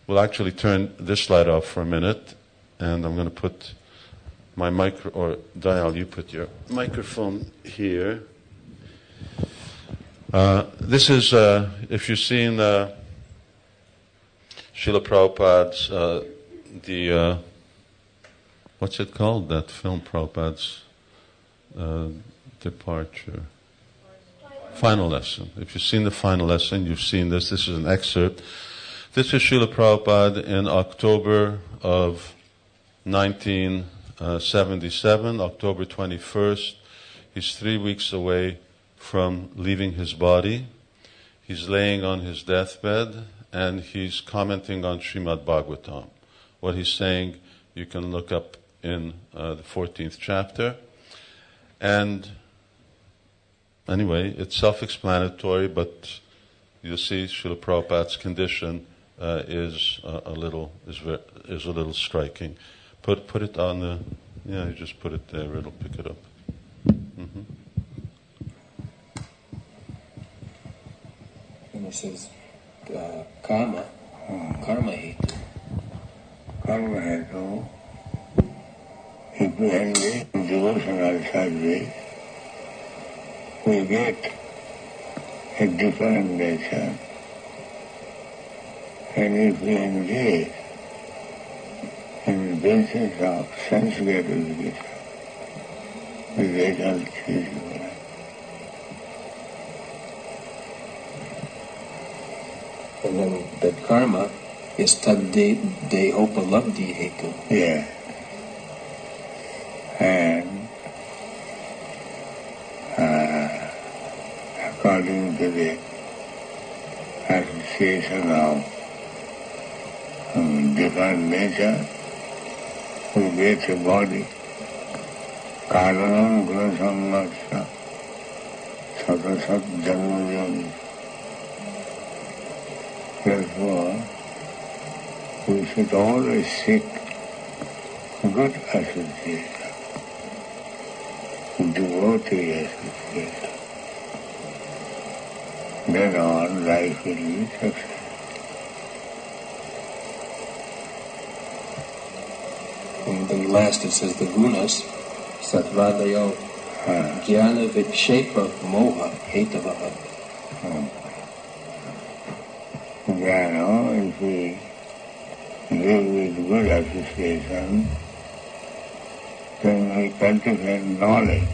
[SPEAKER 1] we'll actually turn this slide off for a minute, and I'm going to put my or Dayal, you put your microphone here. This is, if you've seen Srila Prabhupada's, what's it called, that film, Prabhupada's departure? Final lesson. If you've seen the final lesson, you've seen this. This is an excerpt. This is Srila Prabhupada in October of 1977, October 21st. He's 3 weeks away from leaving his body. He's laying on his deathbed, and he's commenting on Srimad Bhagavatam. What he's saying, you can look up in the 14th chapter. And anyway, it's self-explanatory, but you'll see Srila Prabhupada's condition is a little striking. Put it on the, you just put it there, it'll pick it up. Mm-hmm.
[SPEAKER 3] And it says, karma hetu.
[SPEAKER 4] Karma hetu. If we engage in devotional service, we get a different nature. And if we engage in the basis of sense gratification, relations is
[SPEAKER 3] And then that karma is tadde upalabdhi hetu.
[SPEAKER 4] yeah. And according to the association of different nature, we get a body. Karanam gunasammasya satasat janmayam. Therefore, we should always seek good association, devotee association. Then on life will be successful.
[SPEAKER 3] And then last it says the gunas, satvadayo, jnana vikshepa moha hetavaha.
[SPEAKER 4] Jnana, if we live with good association, then we cultivate knowledge.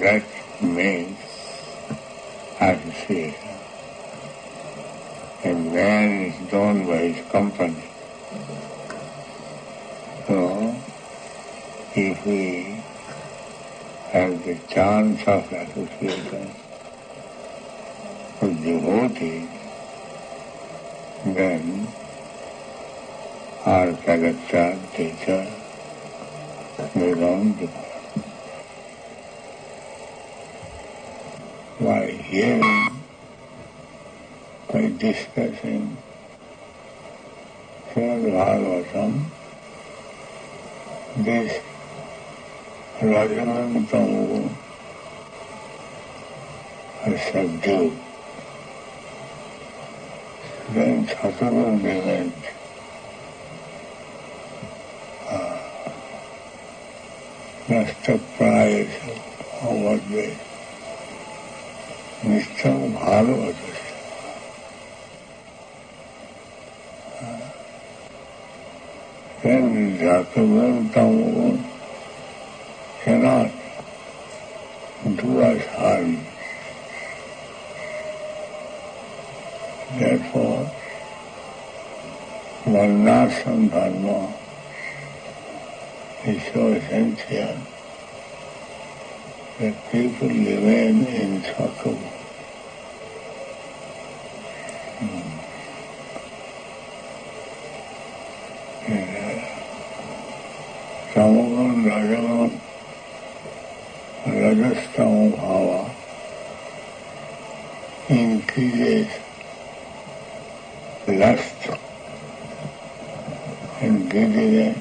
[SPEAKER 4] That means association. And man is known by his company. So, if we have the chance of association with devotees, then our character, nature, belong to us. By hearing, by discussing Srimad Bhagavatam, this Rajaman Tamu are subdued. Then Sattva remains. Just a prize of what they Mr. Bhagavatam. Then Sattva Tamu cannot do us harm. Therefore, Varnashrama dharma is so essential that people remain in sattva. Tamagun, Rajagun, Rajastama bhava increases lust and greediness,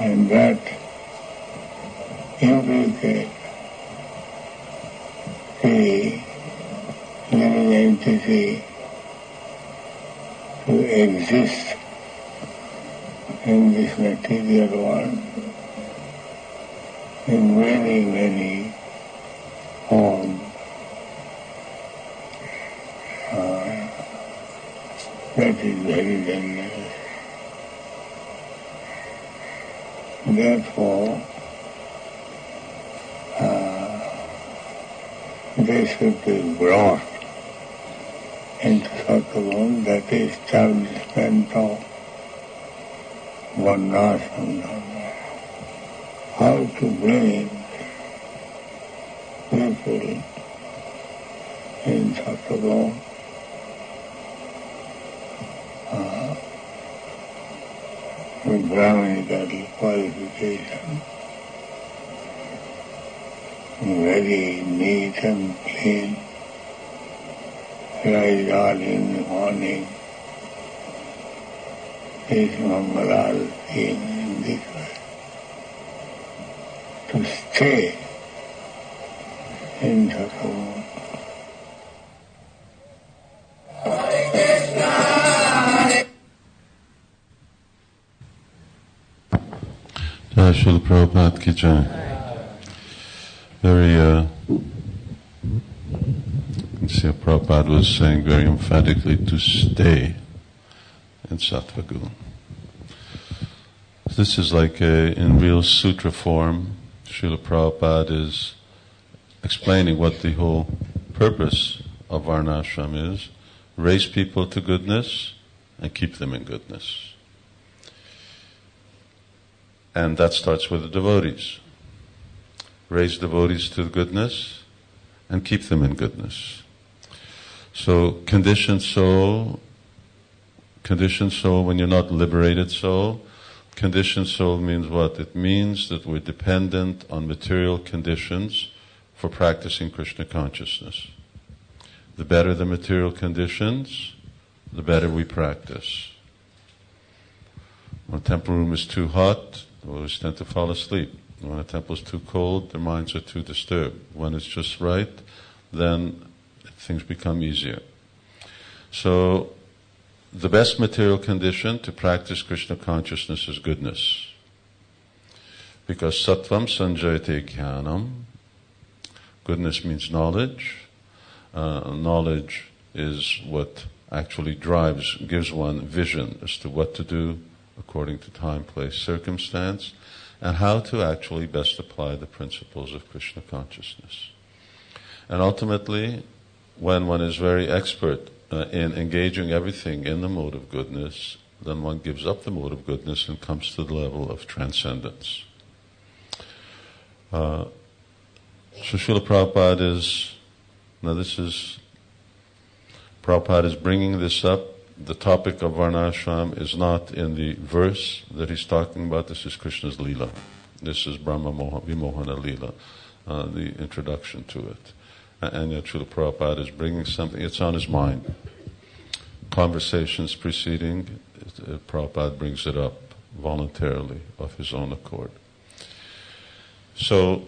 [SPEAKER 4] and that implicates the living entity to exist in this material world in many, many forms. That is very dangerous. Therefore, they should be brought into sattva, that is establishment of Varnashrama. How to bring people in sattva with Brahminical qualification, very neat and clean, rise early in the morning, is Mangalarati in this way. To stay in sattva.
[SPEAKER 1] Srila Prabhupada ki jai. Very, Prabhupada was saying very emphatically to stay in Sattva Guna. This is like in real sutra form. Srila Prabhupada is explaining what the whole purpose of Varnashrama is. Raise people to goodness and keep them in goodness. And that starts with the devotees. Raise devotees to goodness and keep them in goodness. So conditioned soul, when you're not liberated soul, conditioned soul means what? It means that we're dependent on material conditions for practicing Krishna consciousness. The better the material conditions, the better we practice. When a temple room is too hot, devotees tend to fall asleep. When a temple is too cold, their minds are too disturbed. When it's just right, then things become easier. So, the best material condition to practice Krishna consciousness is goodness. Because sattvam sanjayate jnanam, goodness means knowledge. Knowledge is what actually gives one vision as to what to do according to time, place, circumstance, and how to actually best apply the principles of Krishna consciousness. And ultimately, when one is very expert in engaging everything in the mode of goodness, then one gives up the mode of goodness and comes to the level of transcendence. So Srila Prabhupada Prabhupada is bringing this up. The topic of Varnashram is not in the verse that he's talking about. This is Krishna's Leela. This is Brahma Vimohana Leela, the introduction to it. And yet Srila Prabhupada is bringing something, it's on his mind. Conversations preceding, Prabhupada brings it up voluntarily of his own accord. So,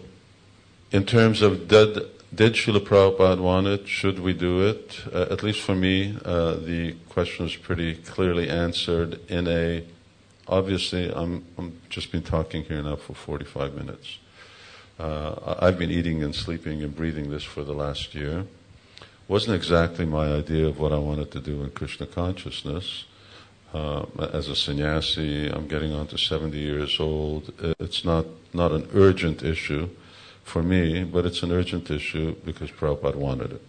[SPEAKER 1] in terms of did Srila Prabhupada want it? Should we do it? At least for me, the question was pretty clearly answered obviously I'm just been talking here now for 45 minutes. I've been eating and sleeping and breathing this for the last year. Wasn't exactly my idea of what I wanted to do in Krishna consciousness. As a sannyasi, I'm getting on to 70 years old. It's not an urgent issue for me, but it's an urgent issue because Prabhupada wanted it.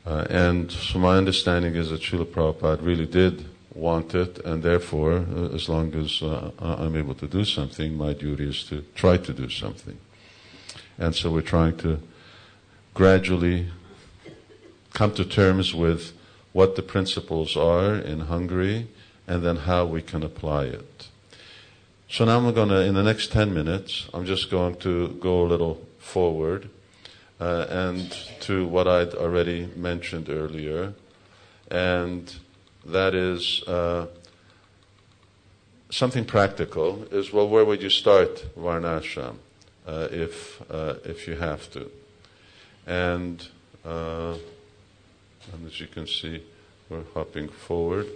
[SPEAKER 1] And so my understanding is that Srila Prabhupada really did want it, and therefore, as long as I'm able to do something, my duty is to try to do something. And so we're trying to gradually come to terms with what the principles are in Hungary, and then how we can apply it. So now in the next 10 minutes, I'm just going to go a little forward and to what I'd already mentioned earlier, and that is something practical, is, well, where would you start Varnashram if you have to? And as you can see, we're hopping forward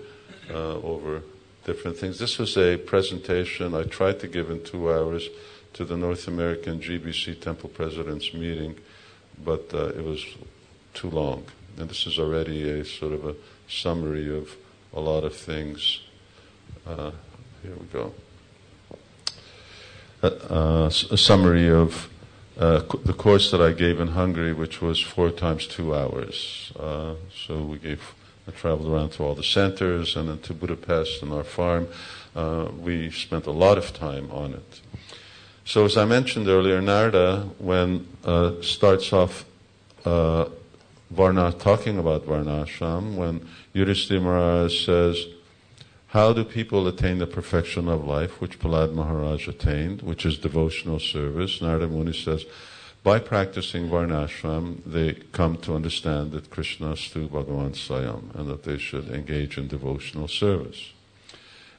[SPEAKER 1] over different things. This was a presentation I tried to give in 2 hours to the North American GBC Temple Presidents meeting, but it was too long. And this is already a sort of a summary of a lot of things. Here we go. A summary of the course that I gave in Hungary, which was 4 times 2 hours. So I traveled around to all the centers and then to Budapest and our farm. We spent a lot of time on it. So as I mentioned earlier, Narada, when starts off talking about Varnashram, when Yudhishthira Maharaj says, how do people attain the perfection of life, which Prahlad Maharaj attained, which is devotional service? Narada Muni says, by practicing Varnashram, they come to understand that Krishna Stu Bhagavan Swayam, and that they should engage in devotional service.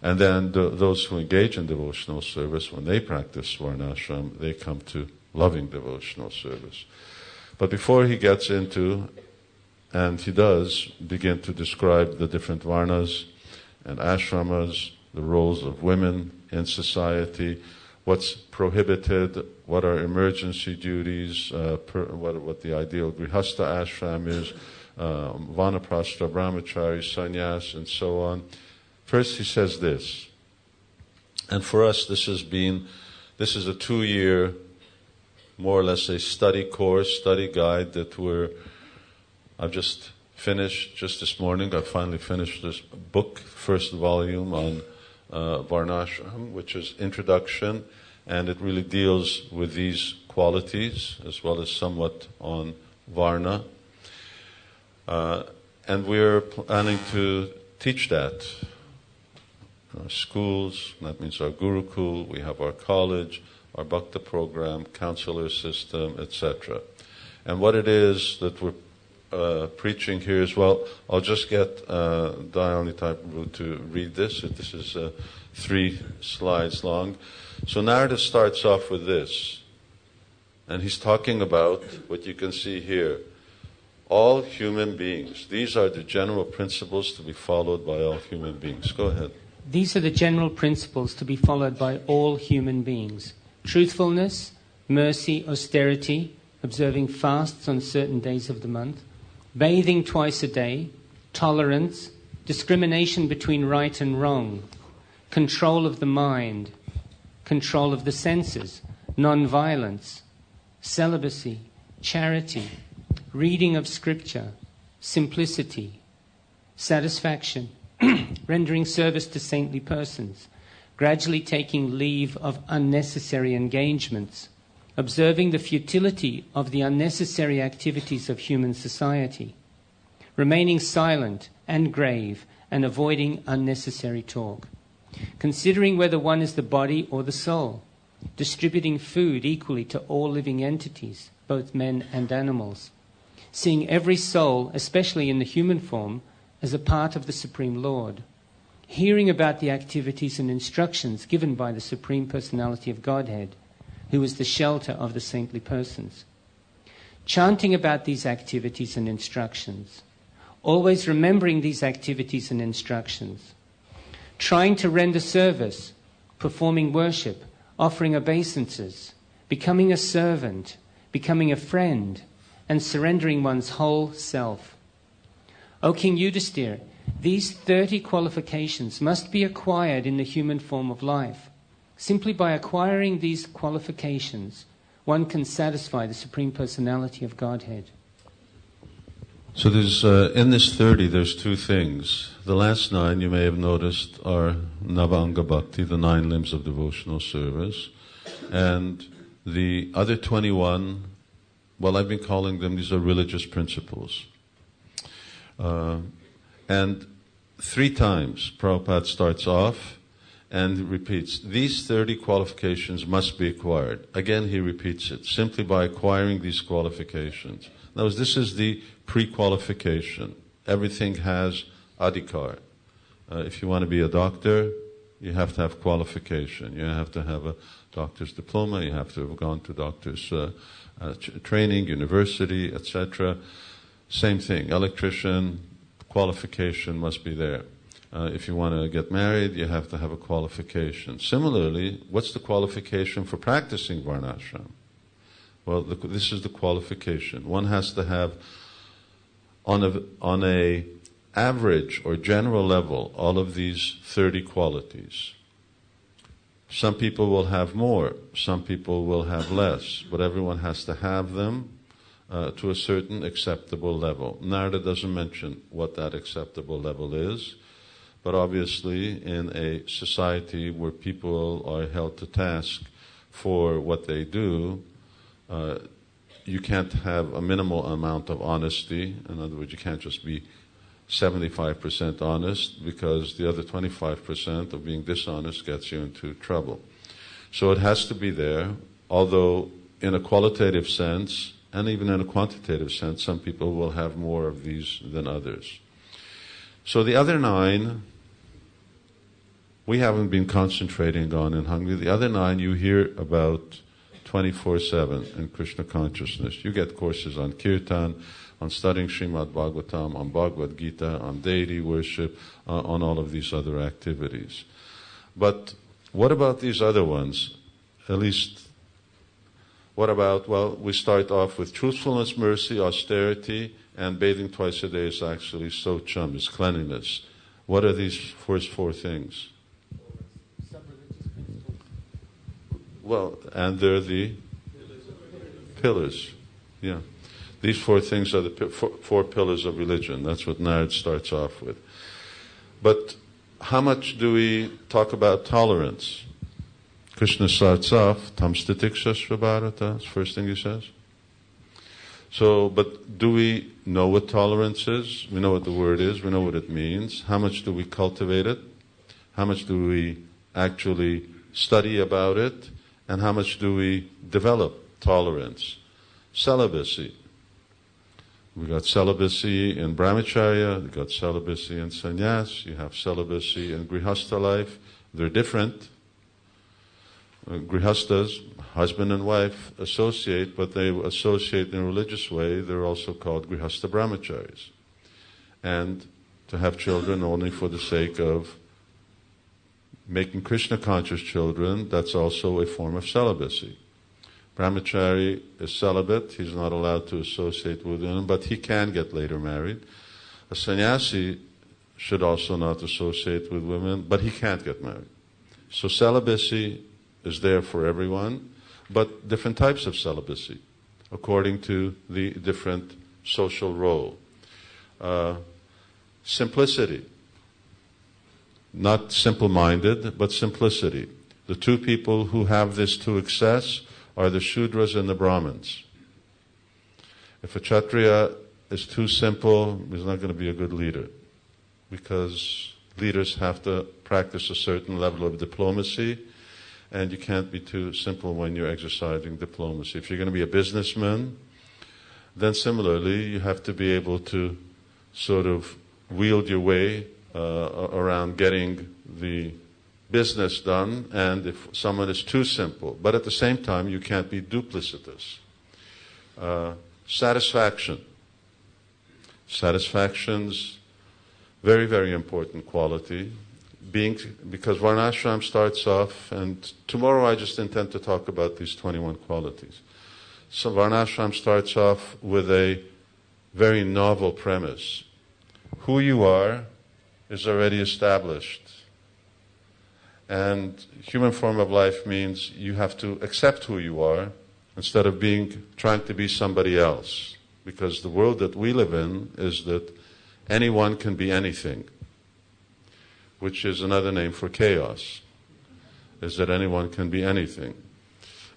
[SPEAKER 1] And then those who engage in devotional service, when they practice Varnashram, they come to loving devotional service. But before he gets into, and he does begin to describe the different Varnas and ashramas, the roles of women in society, what's prohibited, what are emergency duties, what the ideal grihastha ashram is, vanaprastha, brahmachari, sannyas, and so on. First he says this, And for us, this is a 2-year, more or less a study course, study guide that I've just finished just this morning. I finally finished this book, first volume on Varnashrama, which is introduction, and it really deals with these qualities as well as somewhat on Varna. And we're planning to teach that. Our schools, that means our Gurukul, we have our college, our Bhakta program, counselor system, etc. And what it is that we're preaching here is, well, I'll just get Dayalni Thakur to read this. This is 3 slides long. So narrative starts off with this. And he's talking about what you can see here. All human beings. These are the general principles to be followed by all human beings. Go ahead.
[SPEAKER 2] These are the general principles to be followed by all human beings. Truthfulness, mercy, austerity, observing fasts on certain days of the month, bathing twice a day, tolerance, discrimination between right and wrong, control of the mind, control of the senses, non-violence, celibacy, charity, reading of scripture, simplicity, satisfaction, rendering service to saintly persons, gradually taking leave of unnecessary engagements, observing the futility of the unnecessary activities of human society, remaining silent and grave and avoiding unnecessary talk, considering whether one is the body or the soul, distributing food equally to all living entities, both men and animals, seeing every soul, especially in the human form, as a part of the Supreme Lord, hearing about the activities and instructions given by the Supreme Personality of Godhead, who is the shelter of the saintly persons, chanting about these activities and instructions, always remembering these activities and instructions, trying to render service, performing worship, offering obeisances, becoming a servant, becoming a friend, and surrendering one's whole self. O King Yudhisthira, these 30 qualifications must be acquired in the human form of life. Simply by acquiring these qualifications, one can satisfy the Supreme Personality of Godhead.
[SPEAKER 1] So there's in this 30, there's 2 things. The last 9, you may have noticed, are Navanga Bhakti, the 9 limbs of devotional service. And the other 21, well, I've been calling them, these are religious principles. And 3 times Prabhupada starts off and repeats, these 30 qualifications must be acquired. Again, he repeats it, simply by acquiring these qualifications. Now, this is the pre-qualification. Everything has adhikar. If you want to be a doctor, you have to have qualification. You have to have a doctor's diploma. You have to have gone to doctor's training, university, etc. Same thing. Electrician, qualification must be there. If you want to get married, you have to have a qualification. Similarly, what's the qualification for practicing Varnashrama? Well, this is the qualification. One has to have, on a average or general level, all of these 30 qualities. Some people will have more, some people will have less, but everyone has to have them to a certain acceptable level. Narada doesn't mention what that acceptable level is, but obviously in a society where people are held to task for what they do, you can't have a minimal amount of honesty. In other words, you can't just be 75% honest, because the other 25% of being dishonest gets you into trouble. So it has to be there, although in a qualitative sense, and even in a quantitative sense, some people will have more of these than others. So the other 9, we haven't been concentrating on in Hungary. The other 9 you hear about 24/7 in Krishna consciousness. You get courses on Kirtan, on studying Srimad Bhagavatam, on Bhagavad Gita, on deity worship, on all of these other activities. But what about these other ones? At least, what about, well, we start off with truthfulness, mercy, austerity, and bathing twice a day is actually cleanliness. What are these first 4 things?
[SPEAKER 2] Sub-religious
[SPEAKER 1] Well, and they're the pillars. Yeah. These four things are the four pillars of religion. That's what Nard starts off with. But how much do we talk about tolerance? Krishna starts off, Tamstitiksha Bharata, that's the first thing he says. So, but do we know what tolerance is? We know what the word is, we know what it means. How much do we cultivate it? How much do we actually study about it? And how much do we develop tolerance? Celibacy. We got celibacy in brahmacharya, we got celibacy in sannyas, you have celibacy in grihastha life. They're different. Grihasthas, husband and wife, associate, but they associate in a religious way. They're also called grihastha brahmacharis. And to have children only for the sake of making Krishna conscious children, that's also a form of celibacy. Brahmachari is celibate, he's not allowed to associate with women, but he can get later married. A sannyasi should also not associate with women, but he can't get married. So celibacy is there for everyone, but different types of celibacy, according to the different social role. Simplicity. Not simple-minded, but simplicity. The two people who have this to excess are the Shudras and the Brahmins. If a Kshatriya is too simple, he's not going to be a good leader, because leaders have to practice a certain level of diplomacy, and you can't be too simple when you're exercising diplomacy. If you're going to be a businessman, then similarly you have to be able to sort of wield your way around getting the business done, and if someone is too simple. But at the same time, you can't be duplicitous. Satisfaction. Satisfaction's very, very important quality. Because Varnashram starts off, and tomorrow I just intend to talk about these 21 qualities. So Varnashram starts off with a very novel premise. Who you are is already established. And human form of life means you have to accept who you are instead of trying to be somebody else. Because the world that we live in is that anyone can be anything, which is another name for chaos, is that anyone can be anything.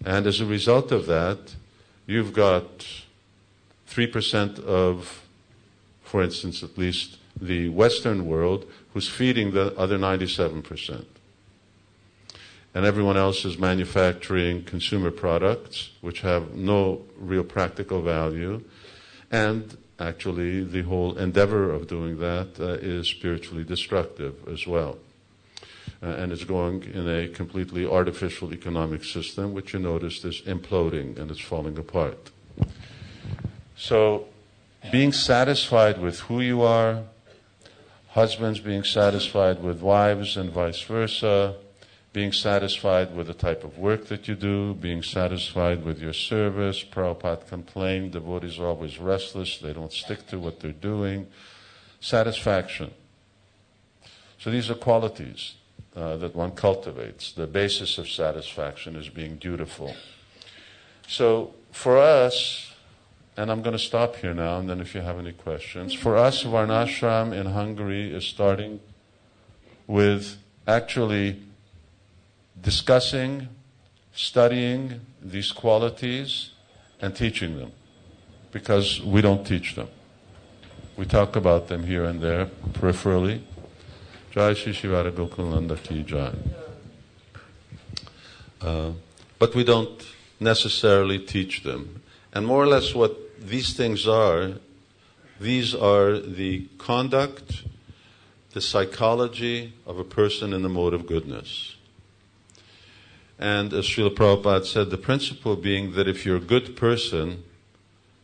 [SPEAKER 1] And as a result of that, you've got 3% of, for instance, at least the Western world, who's feeding the other 97%. And everyone else is manufacturing consumer products, which have no real practical value. And actually, the whole endeavor of doing that is spiritually destructive as well. And it's going in a completely artificial economic system, which you noticed is imploding and it's falling apart. So, being satisfied with who you are, husbands being satisfied with wives and vice versa, being satisfied with the type of work that you do, being satisfied with your service. Prabhupada complained, devotees are always restless, they don't stick to what they're doing. Satisfaction. So these are qualities that one cultivates. The basis of satisfaction is being dutiful. So for us, and I'm going to stop here now, and then if you have any questions, for us, Varnashram in Hungary is starting with actually discussing, studying these qualities and teaching them, because we don't teach them. We talk about them here and there, peripherally. Jai Shri Shivara Gokulananda Ki Jai. But we don't necessarily teach them. And more or less what these things are, these are the conduct, the psychology of a person in the mode of goodness. And as Srila Prabhupada said, the principle being that if you're a good person,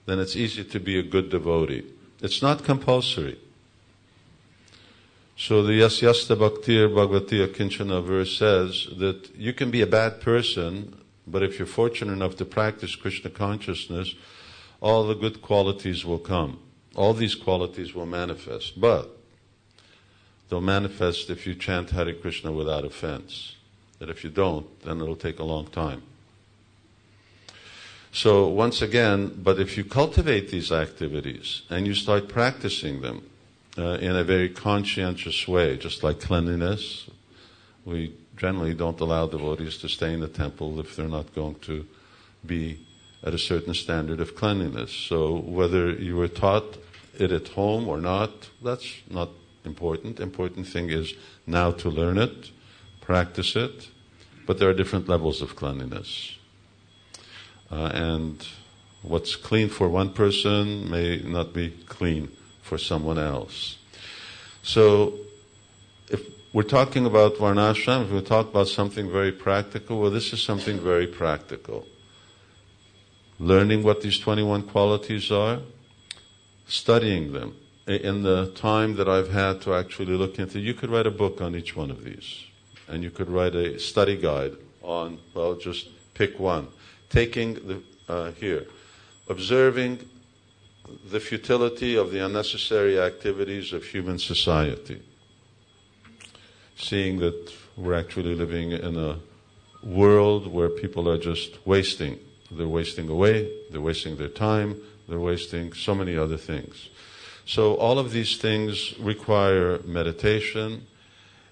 [SPEAKER 1] then it's easy to be a good devotee. It's not compulsory. So the Yasyasta Bhaktir Bhagavati Akinchana verse says that you can be a bad person, but if you're fortunate enough to practice Krishna consciousness, all the good qualities will come. All these qualities will manifest. But they'll manifest if you chant Hare Krishna without offense. That if you don't, then it'll take a long time. So once again, but if you cultivate these activities and you start practicing them in a very conscientious way, just like cleanliness, we generally don't allow devotees to stay in the temple if they're not going to be at a certain standard of cleanliness. So whether you were taught it at home or not, that's not important. Important thing is now to learn it, practice it, but there are different levels of cleanliness. And what's clean for one person may not be clean for someone else. So if we're talking about Varnashrama, if we talk about something very practical, well, this is something very practical. Learning what these 21 qualities are, studying them. In the time that I've had to actually look into, you could write a book on each one of these. And you could write a study guide on, well, just pick one. Taking observing the futility of the unnecessary activities of human society. Seeing that we're actually living in a world where people are just wasting. They're wasting away, they're wasting their time, they're wasting so many other things. So all of these things require meditation,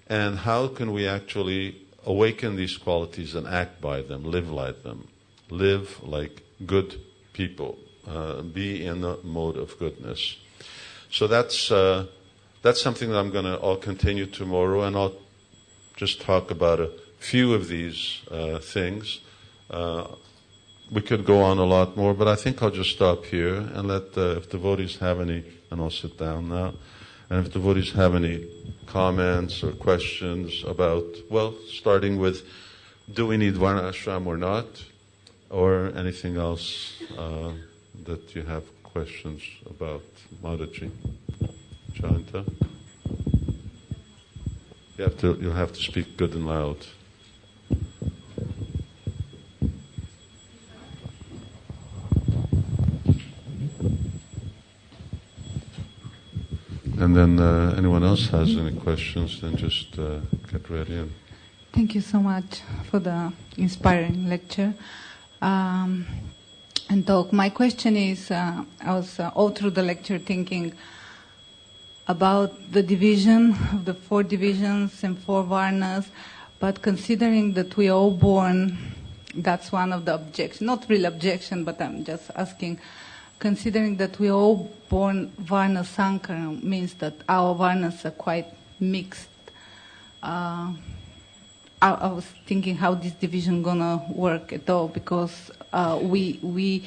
[SPEAKER 1] and how can we actually awaken these qualities and act by them, live like them? Live like good people. Be in the mode of goodness. So that's something that I'll continue tomorrow, and I'll just talk about a few of these things. We could go on a lot more, but I think I'll just stop here and let if devotees have any, and I'll sit down now, and if devotees have any comments or questions about, well, starting with, do we need Varnashrama or not? Or anything else that you have questions about, Mataji, Jayanta? You'll have to speak good and loud. And then anyone else has any questions, then just get ready. And
[SPEAKER 5] thank you so much for the inspiring lecture. And talk. My question is, I was all through the lecture thinking about the division of the 4 divisions and 4 varnas, but considering that we are all born, that's one of the objections, not real objection, but I'm just asking, considering that we are all born varna sankara, means that our varnas are quite mixed. I was thinking how this division gonna work at all, because we,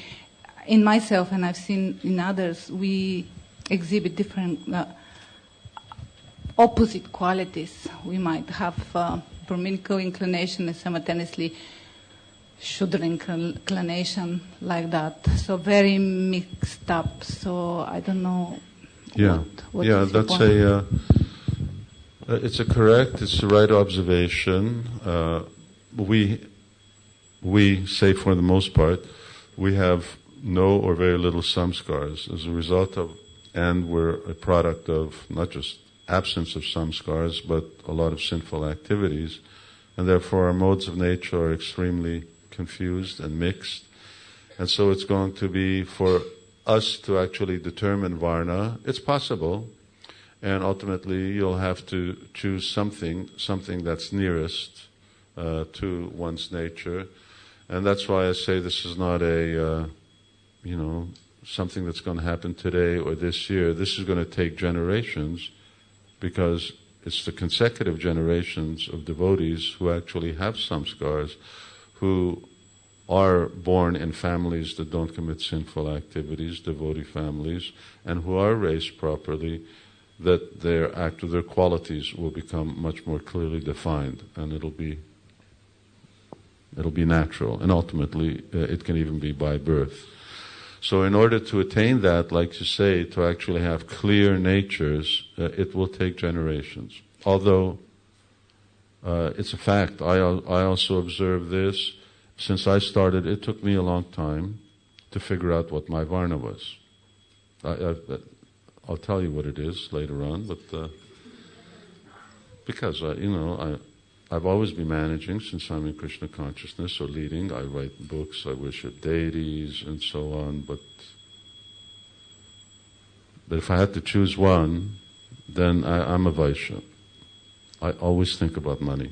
[SPEAKER 5] in myself and I've seen in others, we exhibit different opposite qualities. We might have Brahminical inclination and simultaneously Shudra inclination, like that. So very mixed up. So I don't know. What is that's it's the right observation. We say for the most part, we have no or very little samskars as a result of, and we're a product of not just absence of samskars, but a lot of sinful activities, and therefore our modes of nature are extremely confused and mixed. And so it's going to be for us to actually determine varna. It's possible. And ultimately, you'll have to choose something that's nearest to one's nature. And that's why I say this is not something that's going to happen today or this year. This is going to take generations, because it's the consecutive generations of devotees who actually have samskars, who are born in families that don't commit sinful activities, devotee families, and who are raised properly, that their qualities will become much more clearly defined, and it'll be natural, and ultimately it can even be by birth. So in order to attain that, like you say, to actually have clear natures, it will take generations. Although it's a fact, I also observe this. Since I started, it took me a long time to figure out what my varna was. I'll tell you what it is later on, but because I I've always been managing since I'm in Krishna consciousness or leading. I write books, I worship deities, and so on. But if I had to choose one, then I'm a Vaishya. I always think about money.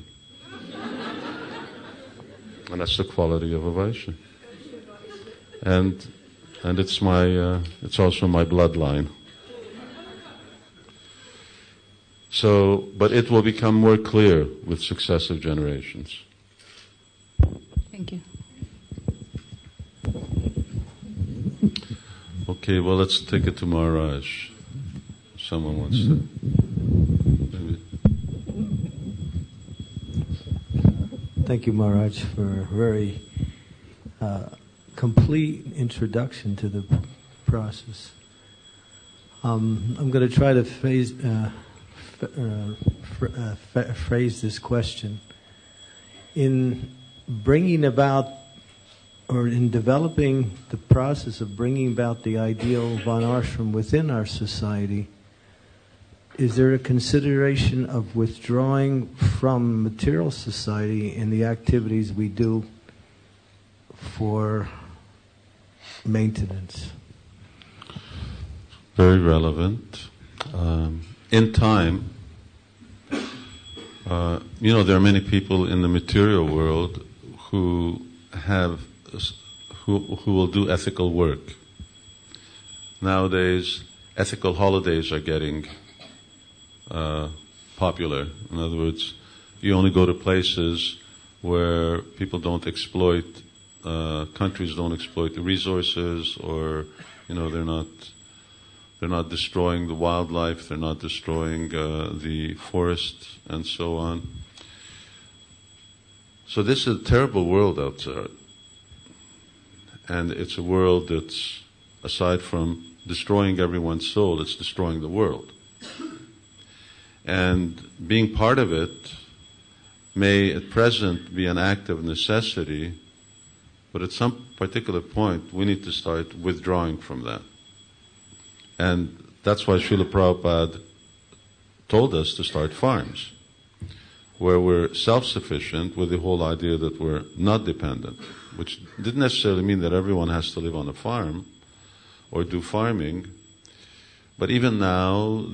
[SPEAKER 5] And that's the quality of a Vaishya. And it's it's also my bloodline. So, but it will become more clear with successive generations.
[SPEAKER 6] Thank you.
[SPEAKER 5] Okay, well, let's take it to Maharaj. Someone wants to. Maybe.
[SPEAKER 7] Thank you, Maharaj, for a very complete introduction to the process. I'm going to try to phrase this question. In bringing about, or in developing the process of bringing about the ideal Varnashram within our society, is there a consideration of withdrawing from material society in the activities we do for maintenance?
[SPEAKER 5] Very relevant. In time, there are many people in the material world who will do ethical work. Nowadays, ethical holidays are getting popular. In other words, you only go to places where people don't exploit, countries don't exploit the resources, or they're not destroying the wildlife, they're not destroying the forest, and so on. So this is a terrible world outside. And it's a world that's, aside from destroying everyone's soul, it's destroying the world. And being part of it may at present be an act of necessity, but at some particular point we need to start withdrawing from that. And that's why Srila Prabhupada told us to start farms, where we're self-sufficient with the whole idea that we're not dependent, which didn't necessarily mean that everyone has to live on a farm or do farming. But even now,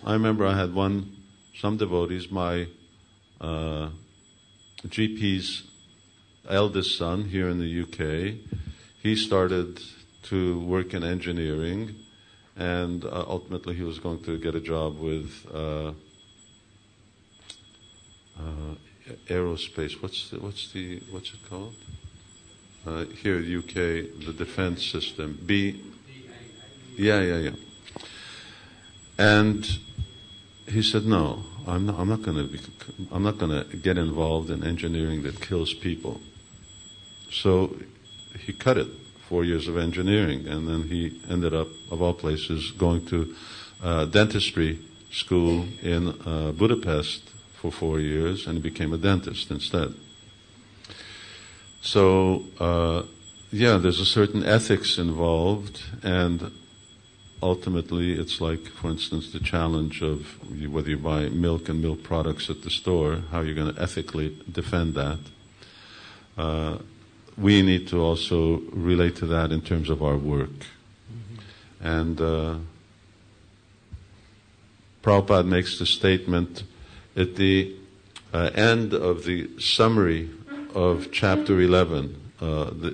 [SPEAKER 5] I remember I had some devotees, my GP's eldest son here in the UK, he started to work in engineering, and ultimately he was going to get a job with aerospace. What's it called? Here in the UK, the defense system. Yeah. And he said, "No, I'm not going to get involved in engineering that kills people." So he cut it. 4 years of engineering, and then he ended up, of all places, going to dentistry school in Budapest for 4 years, and he became a dentist instead. So, there's a certain ethics involved, and ultimately it's like, for instance, the challenge of whether you buy milk and milk products at the store, how you're going to ethically defend that. We need to also relate to that in terms of our work. Mm-hmm. And Prabhupada makes the statement at the end of the summary of chapter 11.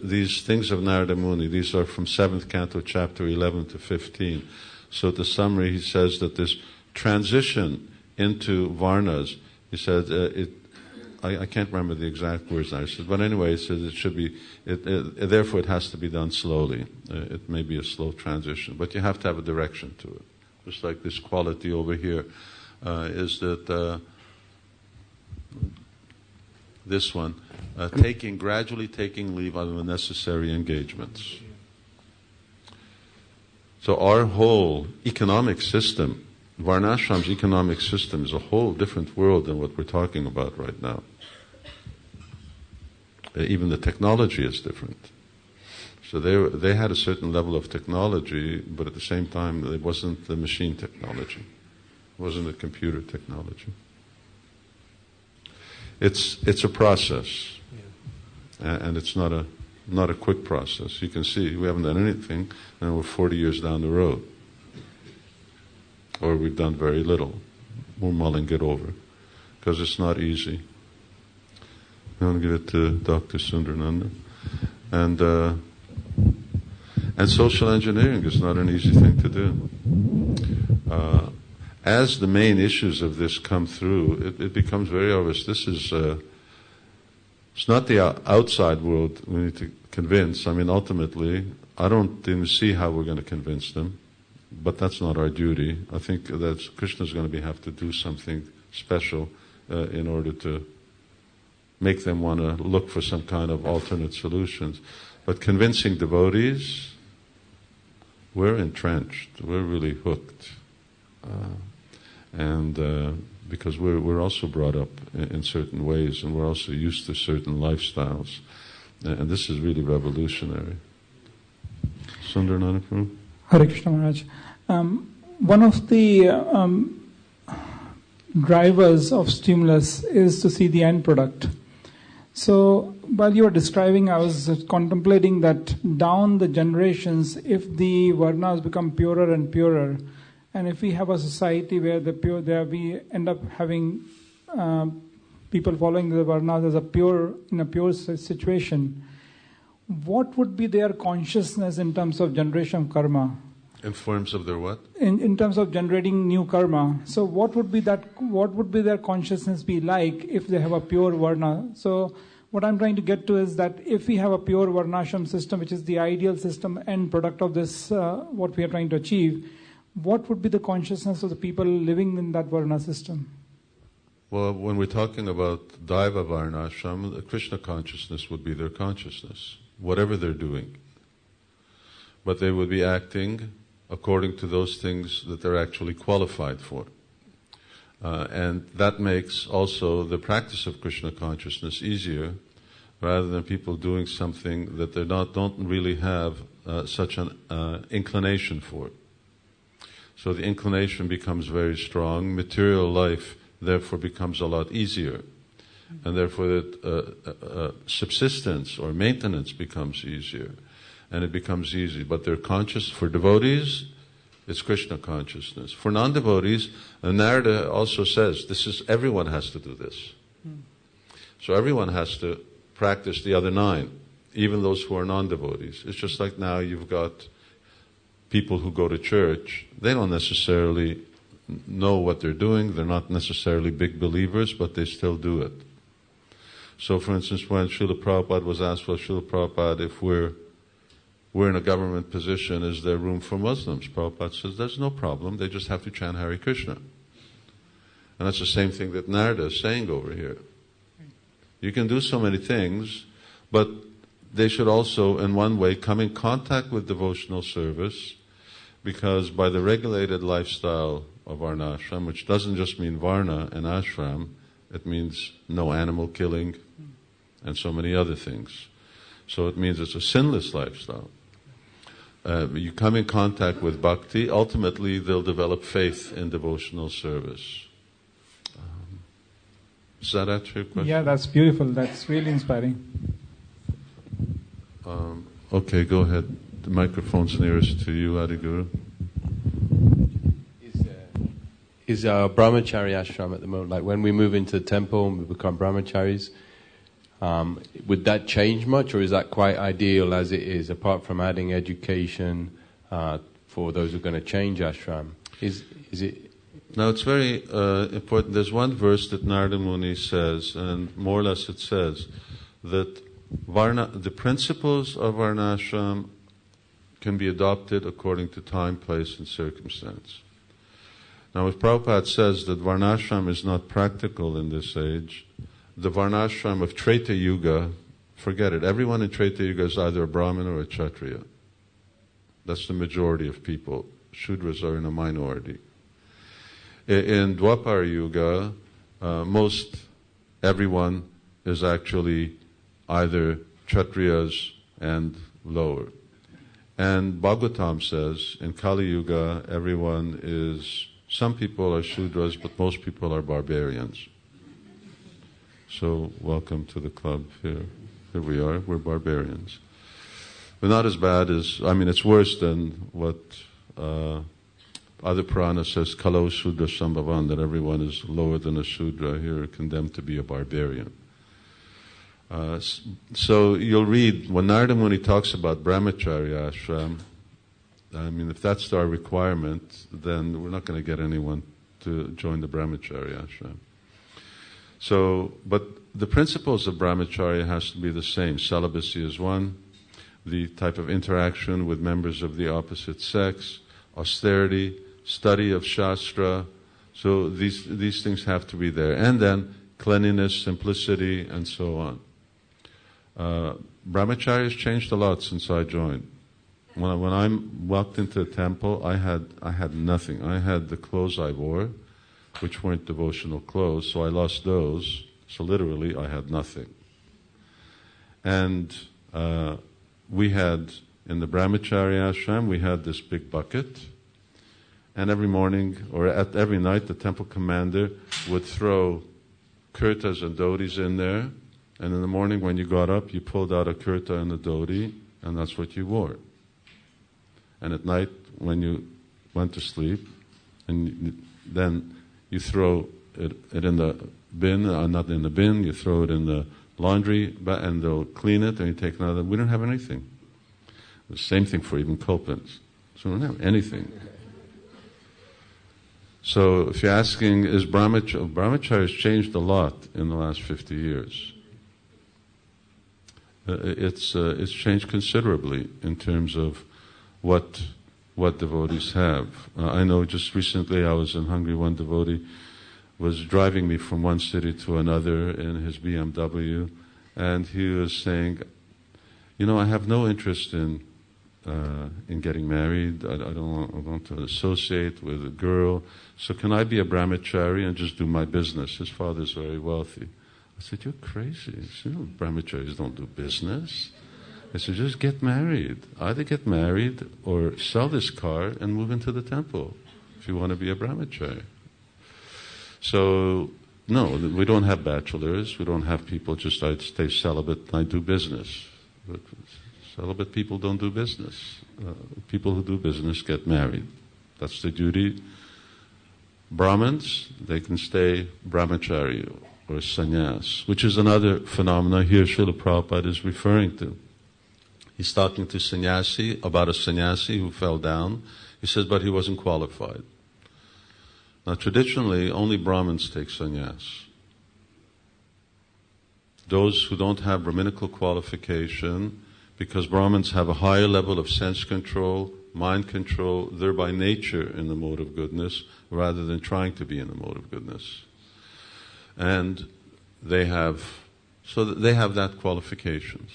[SPEAKER 5] These things of Narada Muni, these are from 7th canto, chapter 11 to 15. So the summary, he says that this transition into Varnas, he said, I can't remember the exact words now, but anyway, it says it should be, therefore it has to be done slowly. It may be a slow transition, but you have to have a direction to it. Just like this quality over here is that this one, gradually taking leave of unnecessary engagements. So our whole economic system, Varnashram's economic system, is a whole different world than what we're talking about right now. Even the technology is different. So they had a certain level of technology, but at the same time, it wasn't the machine technology. It wasn't the computer technology. it's a process, and it's not a quick process. You can see we haven't done anything, and we're 40 years down the road, or we've done very little. We're mulling it over because it's not easy. I want to give it to Dr. Sundarananda, and social engineering is not an easy thing to do. As the main issues of this come through, it becomes very obvious. This is it's not the outside world we need to convince. I mean, ultimately, I don't even see how we're going to convince them, but that's not our duty. I think that Krishna's going to have to do something special in order to make them want to look for some kind of alternate solutions. But convincing devotees, we're entrenched. We're really hooked. Because we're also brought up in certain ways, and we're also used to certain lifestyles. And this is really revolutionary. Sundarananda Prabhu?
[SPEAKER 8] Hare Krishna Maharaj. One of the drivers of stimulus is to see the end product. So while you were describing, I was contemplating that down the generations, if the varnas become purer and purer, and if we have a society where we end up having people following the varnas as in a pure situation, what would be their consciousness in terms of generation of karma?
[SPEAKER 5] In forms of their what?
[SPEAKER 8] In terms of generating new karma. So what would be their consciousness be like if they have a pure varna? So what I'm trying to get to is that if we have a pure varnashram system, which is the ideal system and product of this, what we are trying to achieve, what would be the consciousness of the people living in that varna system?
[SPEAKER 5] Well, when we're talking about Daiva Varnashram, the Krishna consciousness would be their consciousness, whatever they're doing. But they would be acting according to those things that they're actually qualified for. And that makes also the practice of Krishna consciousness easier, rather than people doing something that they don't really have such an inclination for. So the inclination becomes very strong. Material life, therefore, becomes a lot easier. And therefore, subsistence or maintenance becomes easier. And it becomes easy. But they're conscious. For devotees, it's Krishna consciousness. For non-devotees, Narada also says, everyone has to do this. So everyone has to practice the other 9, even those who are non-devotees. It's just like now you've got people who go to church. They don't necessarily know what they're doing. They're not necessarily big believers, but they still do it. So, for instance, when Srila Prabhupada was asked, well, Srila Prabhupada, if we're in a government position, is there room for Muslims? Prabhupada says, there's no problem. They just have to chant Hare Krishna. And that's the same thing that Narada is saying over here. You can do so many things, but they should also, in one way, come in contact with devotional service, because by the regulated lifestyle of Varnashram, which doesn't just mean Varna and Ashram, it means no animal killing and so many other things. So it means it's a sinless lifestyle. You come in contact with bhakti, ultimately they'll develop faith in devotional service. Does that answer your question?
[SPEAKER 8] Yeah, that's beautiful. That's really inspiring.
[SPEAKER 5] Okay, go ahead. The microphone's nearest to you, Adiguru.
[SPEAKER 9] Is our brahmachari ashram at the moment, like when we move into the temple and we become brahmacharis, would that change much, or is that quite ideal as it is, apart from adding education for those who are going to change ashram? Is it?
[SPEAKER 5] Now it's very important. There's one verse that Narada Muni says, and more or less it says, that the principles of Varnashram can be adopted according to time, place, and circumstance. Now, if Prabhupada says that Varnashram is not practical in this age, the Varnashram of Treta Yuga, forget it. Everyone in Treta Yuga is either a Brahmin or a Kshatriya. That's the majority of people. Shudras are in a minority. In Dwapara Yuga, everyone is actually either Kshatriyas and lower. And Bhagavatam says, in Kali Yuga, some people are Shudras, but most people are barbarians. So welcome to the club. Here we are. We're barbarians. But not as bad as, it's worse than what other Purana says, Kalo Shudra Sambhavan, that everyone is lower than a Shudra, here condemned to be a barbarian. So you'll read, when Narada Muni talks about Brahmacharya ashram, if that's our requirement, then we're not going to get anyone to join the Brahmacharya ashram. So, but the principles of Brahmacharya has to be the same. Celibacy is one, the type of interaction with members of the opposite sex, austerity, study of Shastra. So these things have to be there. And then cleanliness, simplicity, and so on. Brahmacharya has changed a lot since I joined. When I walked into the temple, I had nothing. I had the clothes I wore, which weren't devotional clothes, so I lost those. So literally, I had nothing. And we had, in the Brahmacharya ashram, we had this big bucket. And every morning, or every night, the temple commander would throw kurtas and dhotis in there. And in the morning, when you got up, you pulled out a kurta and a dhoti, and that's what you wore. And at night, when you went to sleep, then you throw it in the bin, not in the bin, you throw it in the laundry, and they'll clean it, and you take another. We don't have anything. The same thing for even kopans. So we don't have anything. So if you're asking, is Brahmacharya has changed a lot in the last 50 years. It's changed considerably in terms of what devotees have. I know just recently I was in Hungary, one devotee was driving me from one city to another in his BMW, and he was saying, I have no interest in getting married. I don't want to associate with a girl. So can I be a brahmachari and just do my business? His father's very wealthy. I said, you're crazy. He said, brahmacharis don't do business. I said, just get married. Either get married or sell this car and move into the temple if you want to be a brahmachari. So, no, we don't have bachelors. We don't have people just, I stay celibate and I do business. But celibate people don't do business. People who do business get married. That's the duty. Brahmins, they can stay brahmachari or sannyas, which is another phenomena here Srila Prabhupada is referring to. He's talking to sannyasi about a sannyasi who fell down. He says, but he wasn't qualified. Now, traditionally, only Brahmins take sannyas. Those who don't have Brahminical qualification, because Brahmins have a higher level of sense control, mind control, they're by nature in the mode of goodness, rather than trying to be in the mode of goodness. And they have that qualifications.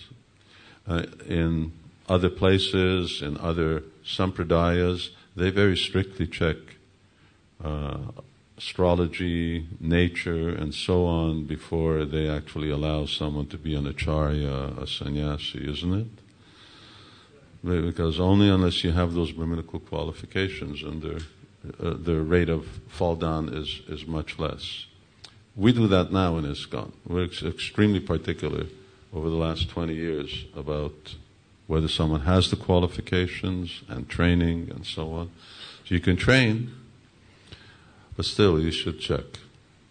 [SPEAKER 5] In other places, in other sampradayas, they very strictly check astrology, nature, and so on before they actually allow someone to be an acharya, a sannyasi, isn't it? Because only unless you have those Brahminical qualifications, and their rate of fall down is much less. We do that now in ISKCON. We're extremely particular over the last 20 years about whether someone has the qualifications and training and so on. So you can train, but still you should check.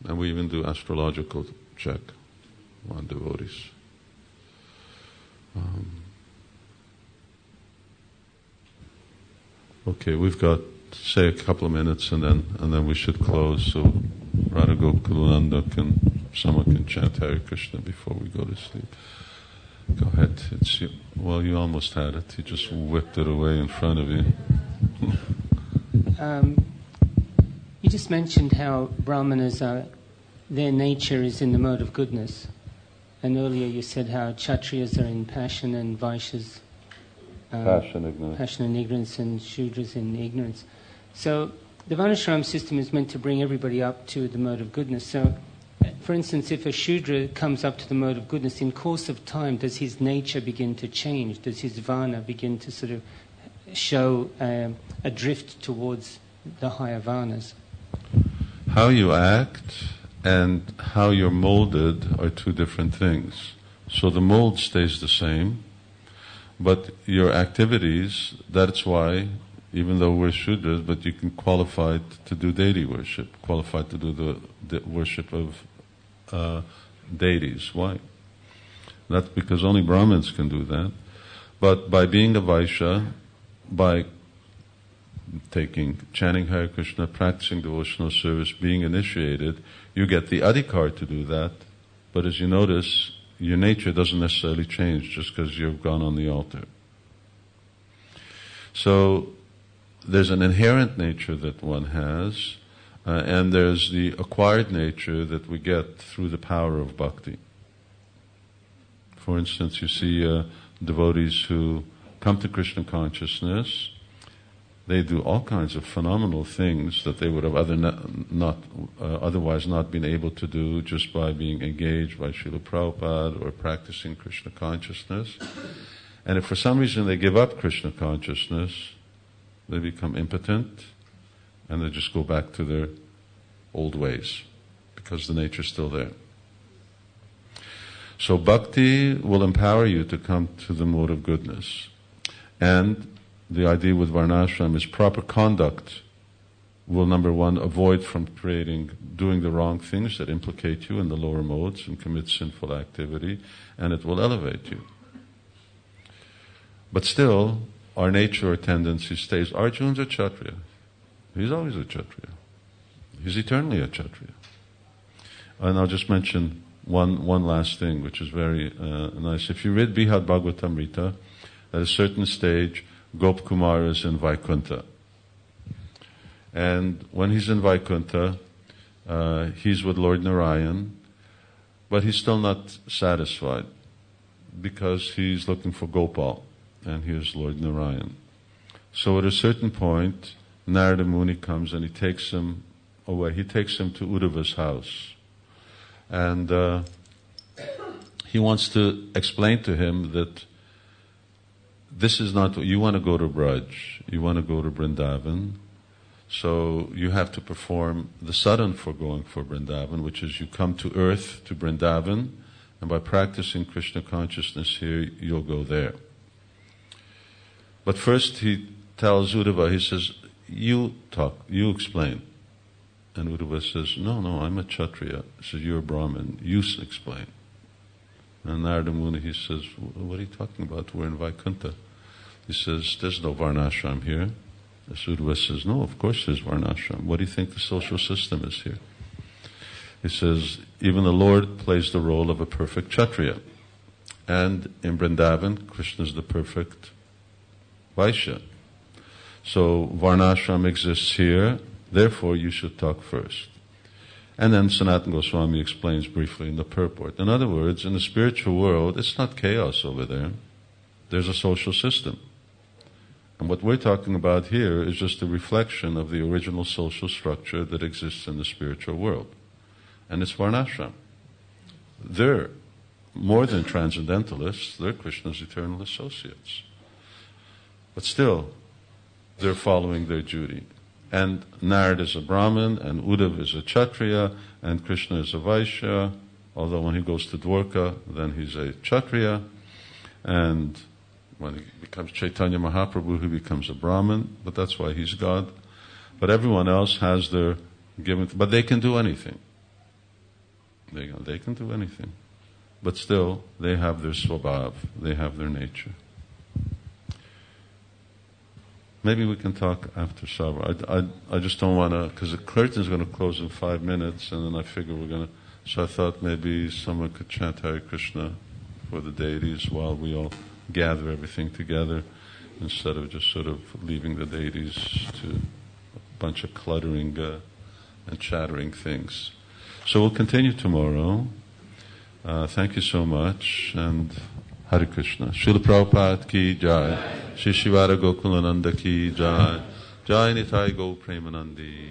[SPEAKER 5] And we even do astrological check on devotees. Okay, we've got, say, a couple of minutes and then we should close. So Radha Gokulananda someone can chant Hare Krishna before we go to sleep. Go ahead. You almost had it. You just whipped it away in front of you.
[SPEAKER 2] You just mentioned how Brahmanas their nature is in the mode of goodness. And earlier you said how Kshatriyas are in passion and Vaishyas passion and ignorance, and Shudras in ignorance. So the Varnashrama system is meant to bring everybody up to the mode of goodness. So, for instance, if a Shudra comes up to the mode of goodness, in course of time, does his nature begin to change? Does his Varna begin to sort of show a drift towards the higher Varnas?
[SPEAKER 5] How you act and how you're molded are two different things. So the mold stays the same, but your activities, that's why, even though we're Shudras, but you can qualify to do deity worship, qualified to do the worship of deities. Why? That's because only Brahmins can do that. But by being a Vaishya, by chanting Hare Krishna, practicing devotional service, being initiated, you get the adhikar to do that. But as you notice, your nature doesn't necessarily change just because you've gone on the altar. So there's an inherent nature that one has, and there's the acquired nature that we get through the power of bhakti. For instance, you see devotees who come to Krishna consciousness. They do all kinds of phenomenal things that they would have otherwise not been able to do just by being engaged by Srila Prabhupada or practicing Krishna consciousness. And if for some reason they give up Krishna consciousness, they become impotent and they just go back to their old ways because the nature's still there. So bhakti will empower you to come to the mode of goodness. And the idea with Varnashrama is proper conduct will, number one, avoid from doing the wrong things that implicate you in the lower modes and commit sinful activity, and it will elevate you. But still, our nature or tendency stays. Arjuna's a Kshatriya. He's always a Kshatriya. He's eternally a Kshatriya. And I'll just mention one last thing, which is very nice. If you read Bihad Bhagavatamrita, at a certain stage, Gop Kumar is in Vaikuntha. And when he's in Vaikuntha, he's with Lord Narayan, but he's still not satisfied because he's looking for Gopal, and here's Lord Narayan. So at a certain point, Narada Muni comes and he takes him away. He takes him to Uddhava's house. And he wants to explain to him that this is not, you want to go to Braj, you want to go to Vrindavan, so you have to perform the sadhana for going for Vrindavan, which is you come to earth, to Vrindavan, and by practicing Krishna consciousness here, you'll go there. But first he tells Uddhava, he says, you talk, you explain. And Uddhava says, no, I'm a Kshatriya. He says, you're a Brahmin, you explain. And Narada Muni, he says, what are you talking about? We're in Vaikuntha. He says, there's no Varnashram here. The Uddhava says, no, of course there's Varnashram. What do you think the social system is here? He says, even the Lord plays the role of a perfect Kshatriya. And in Vrindavan, Krishna is the perfect Vaishya. So Varnashram exists here, therefore you should talk first. And then Sanatana Goswami explains briefly in the purport. In other words, in the spiritual world, it's not chaos over there. There's a social system. And what we're talking about here is just a reflection of the original social structure that exists in the spiritual world. And it's Varnashram. They're more than transcendentalists, they're Krishna's eternal associates. But still, they're following their duty. And Narad is a Brahmin, and Uddhav is a Kshatriya, and Krishna is a Vaishya, although when he goes to Dwarka, then he's a Kshatriya, and when he becomes Chaitanya Mahaprabhu, he becomes a Brahmin, but that's why he's God. But everyone else has their given, but they can do anything. They can do anything. But still, they have their swabhav, they have their nature. Maybe we can talk after Sabra. I just don't want to, because the curtain's going to close in 5 minutes, and then I figure we're going to, so I thought maybe someone could chant Hare Krishna for the deities while we all gather everything together, instead of just sort of leaving the deities to a bunch of cluttering and chattering things. So we'll continue tomorrow. Thank you so much, and Hare Krishna. Srila Prabhupada ki jai. Shri Shivara Gokulananda ki jai. Jai Nitai Go Premanandi.